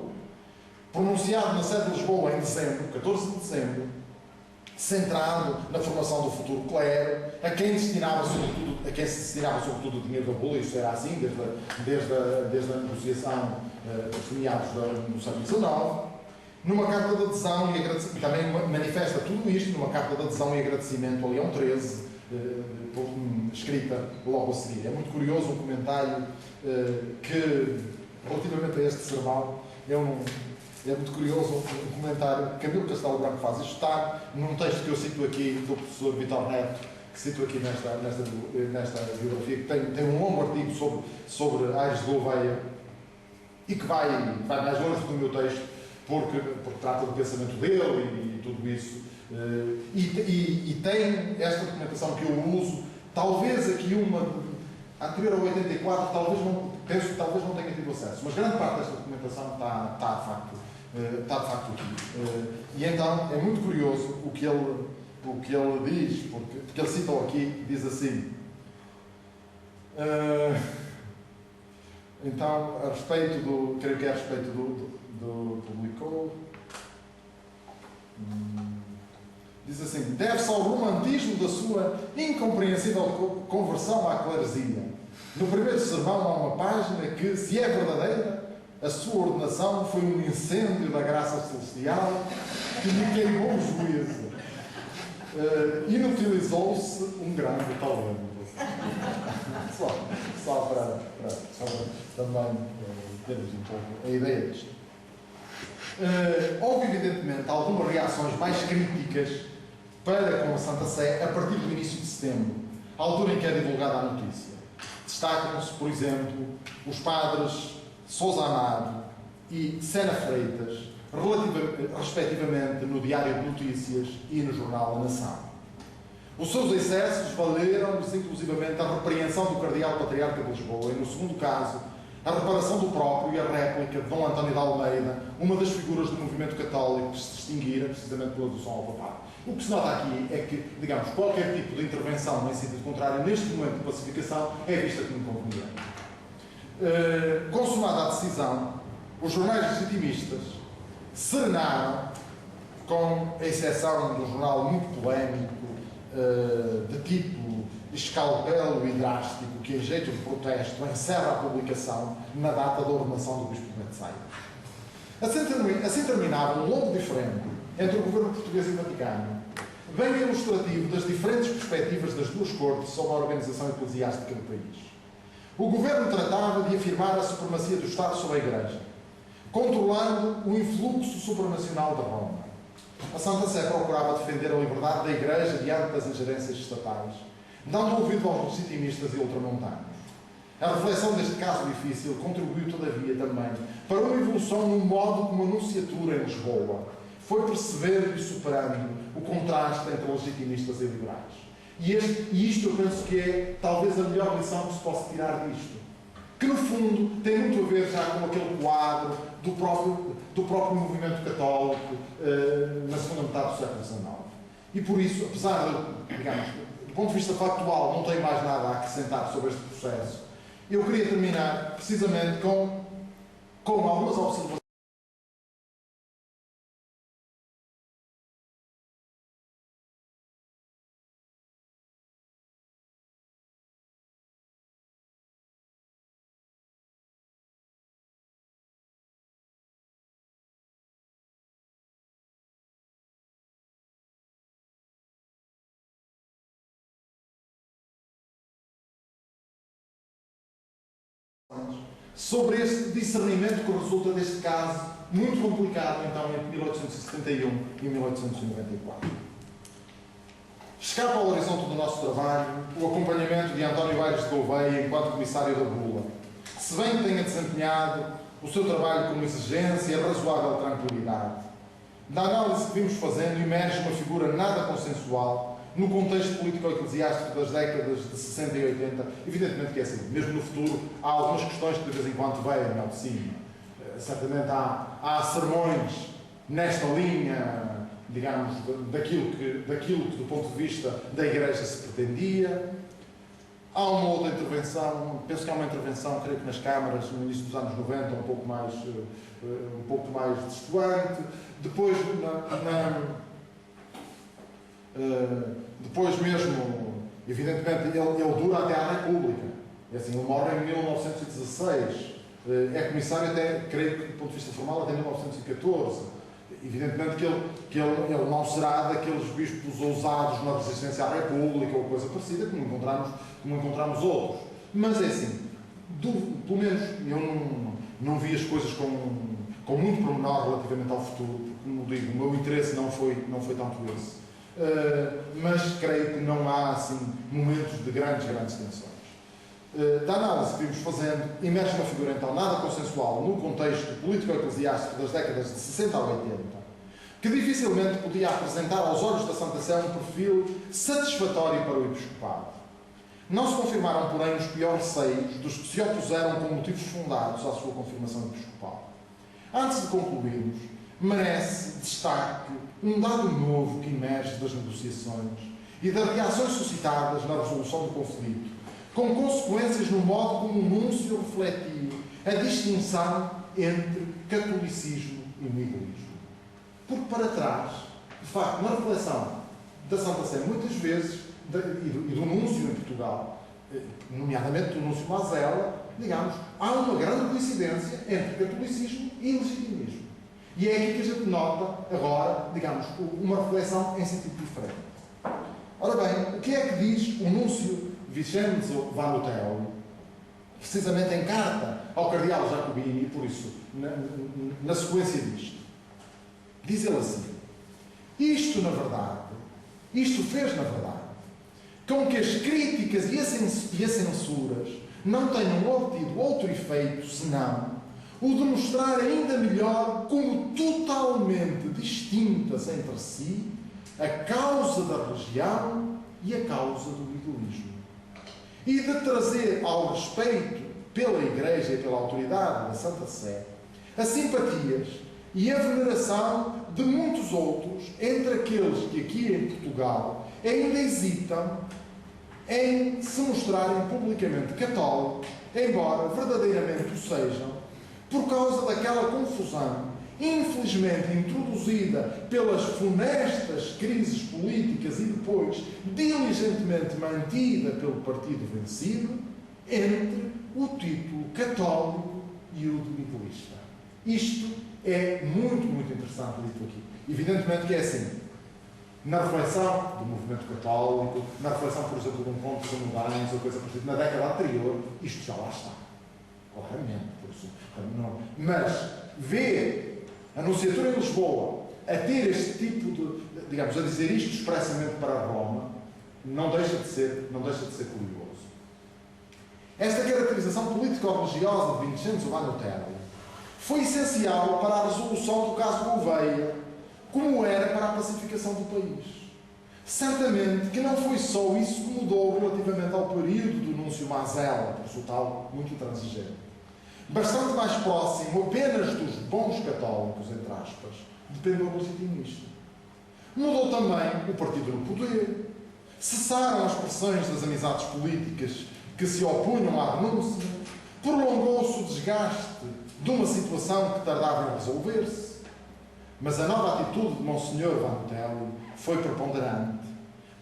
pronunciado na sede de Lisboa em dezembro, 14 de dezembro, centrado na formação do futuro clero, a quem se destinava sobretudo o dinheiro da bula. Isso era assim desde a negociação dos meados do século XIX. Numa carta de adesão e agradecimento, também manifesta tudo isto numa carta de adesão e agradecimento a Leão XIII, escrita logo a seguir. É muito curioso um comentário que, relativamente a este sermão, é muito curioso um comentário que Camilo Castelo Branco faz. Isto está num texto que eu cito aqui do professor Vitor Neto, que cito aqui nesta biografia, que tem um longo artigo sobre Aires de Gouveia e que vai mais longe do meu texto, porque trata do pensamento dele e tudo isso. E tem esta documentação que eu uso, talvez aqui uma anterior a 84, penso que talvez não tenha tido acesso, mas grande parte desta documentação está de facto aqui. E então é muito curioso o que ele diz, porque ele cita aqui, diz assim. Então, a respeito do, creio que é a respeito do publicou, diz assim: deve-se ao romantismo da sua incompreensível conversão à cleresia. No primeiro sermão há uma página que, se é verdadeira, a sua ordenação foi um incêndio da graça celestial que lhe queimou o juízo. Inutilizou-se um grande talento. Só para também termos um pouco a ideia disto. Houve, evidentemente, algumas reações mais críticas para com a Santa Sé a partir do início de setembro, a altura em que é divulgada a notícia. Destacam-se, por exemplo, os padres Sousa Amado e Sena Freitas, respectivamente no Diário de Notícias e no jornal A Nação. Os seus excessos valeram-lhes, inclusivamente, a repreensão do Cardeal Patriarca de Lisboa e, no segundo caso, a reparação do próprio e a réplica de Dom António de Almeida, uma das figuras do movimento católico que se distinguira precisamente pela adoção ao papado. O que se nota aqui é que, digamos, qualquer tipo de intervenção em sentido contrário, neste momento de pacificação, é vista como conveniente. Consumada a decisão, os jornais legitimistas serenaram, com a exceção de um jornal muito polémico, de tipo escalpelo e drástico, que em jeito de protesto encerra a publicação na data da ordenação do Bispo de Metsai. Assim terminava um longo diferendo entre o governo português e o Vaticano, bem ilustrativo das diferentes perspectivas das duas cortes sobre a organização eclesiástica do país. O governo tratava de afirmar a supremacia do Estado sobre a Igreja, controlando o influxo supranacional de Roma. A Santa Sé procurava defender a liberdade da Igreja diante das ingerências estatais, dando ouvido aos legitimistas e ultramontanos. A reflexão deste caso difícil contribuiu, todavia, também para uma evolução no modo como a Nunciatura em Lisboa foi percebendo e superando o contraste entre legitimistas e liberais. E isto eu penso que é talvez a melhor lição que se possa tirar disto. Que, no fundo, tem muito a ver já com aquele quadro do próprio movimento católico na segunda metade do século XIX. E por isso, apesar de, digamos, do ponto de vista factual, não tenho mais nada a acrescentar sobre este processo, eu queria terminar precisamente com algumas observações. Sobre este discernimento que resulta deste caso muito complicado, então, entre 1871 e 1894. Escapa ao horizonte do nosso trabalho o acompanhamento de António Aires de Gouveia enquanto comissário da bula, se bem que tenha desempenhado o seu trabalho com exigência e razoável tranquilidade. Da análise que vimos fazendo, emerge uma figura nada consensual no contexto político-eclesiástico das décadas de 60 e 80, evidentemente que é assim. Mesmo no futuro, há algumas questões que de vez em quando vêm ao de cima. Certamente há sermões nesta linha, digamos, daquilo que do ponto de vista da Igreja se pretendia. Há uma outra intervenção, penso que há uma intervenção, creio que nas câmaras, no início dos anos 90, um pouco mais destoante. Depois, Depois mesmo, evidentemente, ele dura até à República. É assim, ele morre em 1916. É comissário até, creio que do ponto de vista formal, até 1914. Evidentemente que ele não será daqueles bispos ousados na resistência à República ou coisa parecida, como encontramos outros. Mas é assim, pelo menos eu não vi as coisas com muito pormenor relativamente ao futuro, porque, como digo, o meu interesse não foi tanto esse. Mas creio que não há assim, momentos de grandes tensões. Da análise que vimos fazendo, emerge uma figura então nada consensual no contexto político-eclesiástico das décadas de 60 a 80, que dificilmente podia apresentar aos olhos da Santa Sé um perfil satisfatório para o episcopado. Não se confirmaram, porém, os piores receios dos que se opuseram com motivos fundados à sua confirmação episcopal. Antes de concluirmos, merece destaque um dado novo que emerge das negociações e das reações suscitadas na resolução do conflito, com consequências no modo como o núncio refletiu a distinção entre catolicismo e miguelismo. Porque para trás, de facto, na reflexão da Santa Sé, muitas vezes, e do núncio em Portugal, nomeadamente do núncio Mazela, digamos, há uma grande coincidência entre catolicismo e legitimismo. E é aqui que a gente nota, agora, digamos, uma reflexão em sentido diferente. Ora bem, o que é que diz o núncio Vincenzo Vannutelli, precisamente em carta ao cardeal Jacobini, e por isso, na sequência disto? Diz ele assim: isto fez, na verdade, com que as críticas e as censuras não tenham obtido outro efeito senão o de mostrar ainda melhor como totalmente distintas entre si a causa da religião e a causa do miguelismo, e de trazer ao respeito pela Igreja e pela autoridade da Santa Sé as simpatias e a veneração de muitos outros, entre aqueles que aqui em Portugal ainda hesitam em se mostrarem publicamente católicos, embora verdadeiramente o sejam, por causa daquela confusão infelizmente introduzida pelas funestas crises políticas e depois diligentemente mantida pelo partido vencido, entre o título católico e o de miguelista. Isto é muito interessante dito aqui. Evidentemente que é assim. Na reflexão do movimento católico, na reflexão, por exemplo, de um ponto de Modanes ou coisa parecida, na década anterior, isto já lá está. Claramente, por isso. Mas ver a Nunciatura em Lisboa a ter este tipo de, digamos, a dizer isto expressamente para Roma, não deixa de ser curioso. Esta caracterização político-religiosa de Vincenzo Vannutelli foi essencial para a resolução do caso Gouveia, como era para a pacificação do país. Certamente que não foi só isso que mudou relativamente ao período do Núncio Mazela, por seu tal muito intransigente. Bastante mais próximo apenas dos bons católicos, entre aspas, dependeu do legitimista. Mudou também o partido no poder. Cessaram as pressões das amizades políticas que se opunham à renúncia. Prolongou-se o desgaste de uma situação que tardava em resolver-se. Mas a nova atitude de Monsenhor Vannutelli foi preponderante.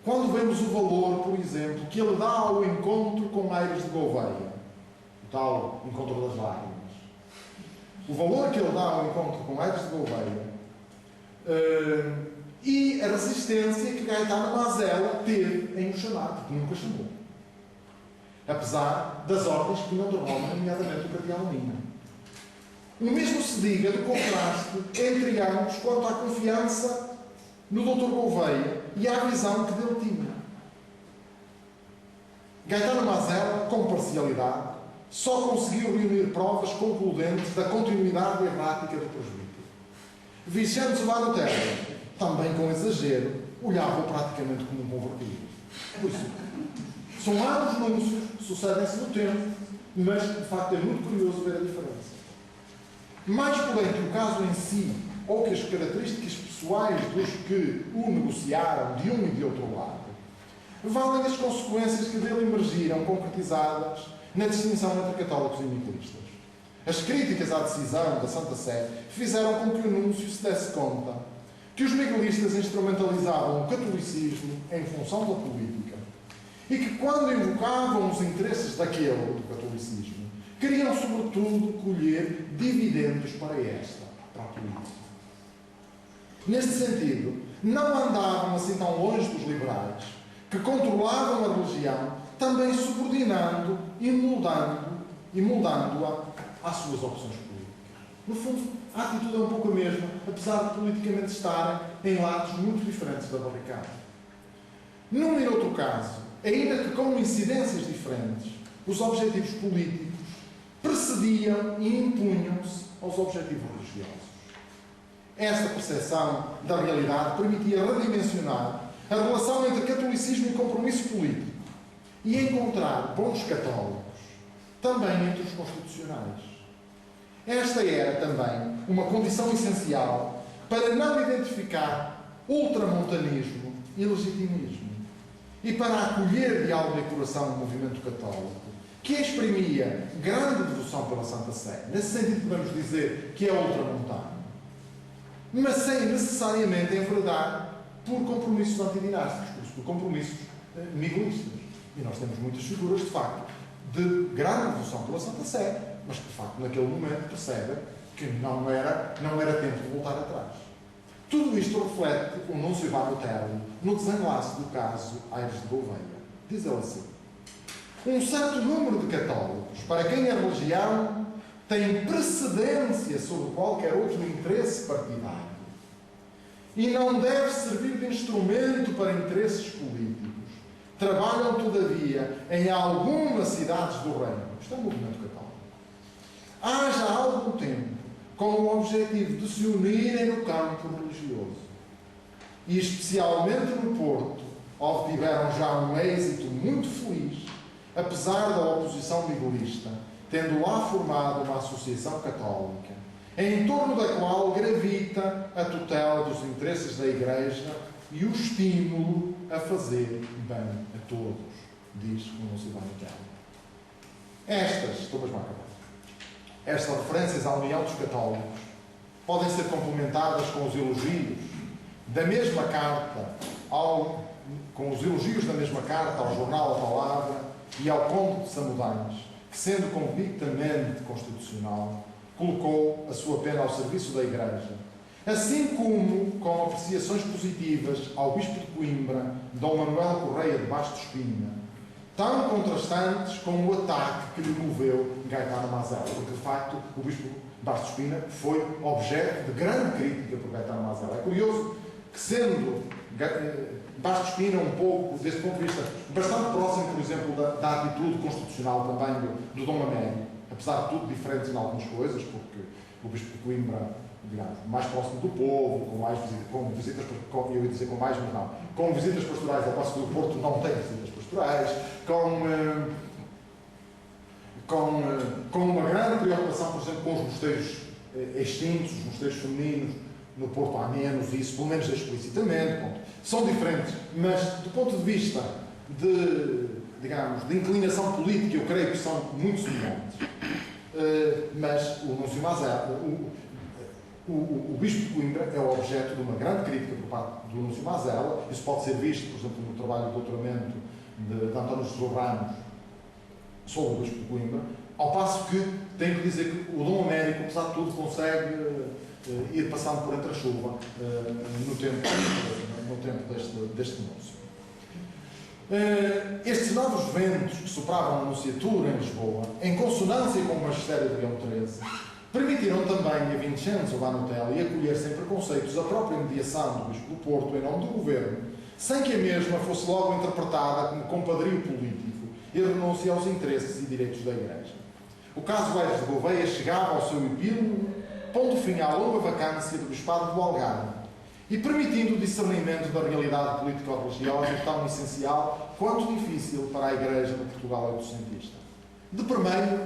Quando vemos o valor, por exemplo, que ele dá ao encontro com Aires de Gouveia, o tal encontro das lágrimas, o valor que ele dá ao encontro com Aires de Gouveia e a resistência que Gaetano Mazela teve em o chamar, porque nunca chamou. Apesar das ordens que não derrubam, nomeadamente o cardeal Minha. O mesmo se diga do contraste entre ambos quanto à confiança no Dr. Gouveia e à visão que dele tinha. Gaetano Mazela, com parcialidade, só conseguiu reunir provas concludentes da continuidade errática do presbítero. Vincenzo Vannutelli, também com exagero, olhava-o praticamente como um convertido. Por isso, são ambos núncios, sucedem-se no tempo, mas, de facto, é muito curioso ver a diferença. Mais porém que o caso em si, ou que as características pessoais dos que o negociaram de um e de outro lado, valem as consequências que dele emergiram concretizadas na distinção entre católicos e miguelistas. As críticas à decisão da Santa Sé fizeram com que o núncio se desse conta que os miguelistas instrumentalizavam o catolicismo em função da política e que, quando invocavam os interesses daquele, do catolicismo, queriam, sobretudo, colher dividendos para esta, para a política. Neste sentido, não andavam assim tão longe dos liberais, que controlavam a religião, também subordinando e moldando-a às suas opções políticas. No fundo, a atitude é um pouco a mesma, apesar de politicamente estarem em lados muito diferentes da barricada. Num e outro caso, ainda que com incidências diferentes, os objetivos políticos precediam e impunham-se aos objetivos religiosos. Esta percepção da realidade permitia redimensionar a relação entre catolicismo e compromisso político e encontrar bons católicos também entre os constitucionais. Esta era também uma condição essencial para não identificar ultramontanismo e legitimismo e para acolher de alma e coração o movimento católico, que exprimia grande devoção pela Santa Sé. Nesse sentido, podemos dizer que é ultramontano, mas sem necessariamente enveredar por compromissos antidinásticos, por compromissos miguelistas. E nós temos muitas figuras, de facto, de grande devoção pela Santa Sé, mas que, de facto, naquele momento percebem que não era tempo de voltar atrás. Tudo isto reflete o Núncio Vano Terli no desenlace do caso Aires de Gouveia. Diz ele assim: um certo número de católicos, para quem a religião tem precedência sobre qualquer outro interesse partidário e não deve servir de instrumento para interesses políticos, trabalham, todavia, em algumas cidades do reino. Isto é um movimento católico. Há já algum tempo, com o objetivo de se unirem no campo religioso. E especialmente no Porto, obtiveram já um êxito muito feliz, apesar da oposição miguelista, tendo lá formado uma associação católica, em torno da qual gravita a tutela dos interesses da Igreja e o estímulo a fazer bem a todos, diz o Núncio Vano Terli. Estou mesmo a acabar. Estas referências à união dos católicos podem ser complementadas com os elogios da mesma carta ao jornal A Palavra e ao Conde de Samudães, que, sendo convictamente constitucional, colocou a sua pena ao serviço da Igreja, assim como com apreciações positivas ao Bispo de Coimbra, Dom Manuel Correia de Basto Espina, tão contrastantes com o ataque que lhe moveu Gaetano Mazella, porque, de facto, o Bispo de Basto Espina foi objeto de grande crítica por Gaetano Mazella. É curioso que, sendo Basto Espina um pouco, desse ponto de vista, bastante próximo, por exemplo, da atitude constitucional também do Dom Américo, apesar de tudo diferentes em algumas coisas, porque o Bispo de Coimbra, digamos, mais próximo do povo, com visitas pastorais, ao passo que o Porto não tem visitas pastorais, com uma grande preocupação, por exemplo, com os mosteiros extintos, os mosteiros femininos. No Porto há menos, e isso pelo menos explicitamente. São diferentes, mas do ponto de vista de inclinação política, eu creio que são muito semelhantes. Mas o Núncio Mazella, o Bispo de Coimbra é o objeto de uma grande crítica por parte do Núncio Mazella. Isso pode ser visto, por exemplo, no trabalho de doutoramento de António José Ramos sobre o Bispo de Coimbra, ao passo que tenho que dizer que o Dom Américo, apesar de tudo, consegue ir passando por entre a chuva no tempo deste Núncio. Estes novos ventos que sopravam a nunciatura em Lisboa, em consonância com o magistério de Leão XIII, permitiram também a Vincenzo Vano Terli acolher sem preconceitos a própria mediação do Bispo do Porto em nome do governo, sem que a mesma fosse logo interpretada como compadrio político e renúncia aos interesses e direitos da Igreja. O caso Aires de Gouveia chegava ao seu epílogo, pondo fim à longa vacância do Bispado do Algarve e permitindo o discernimento da realidade político-religiosa tão essencial quanto difícil para a Igreja no Portugal oitocentista. De primeiro,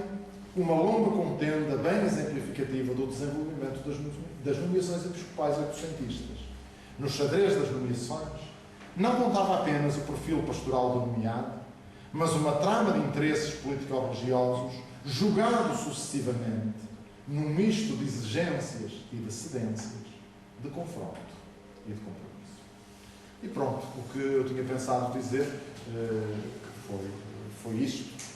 uma longa contenda bem exemplificativa do desenvolvimento das nomeações episcopais oitocentistas. No xadrez das nomeações, não contava apenas o perfil pastoral do nomeado, mas uma trama de interesses político-religiosos julgado sucessivamente num misto de exigências e de cedências, de confronto e de compromisso. E pronto, o que eu tinha pensado dizer foi isto.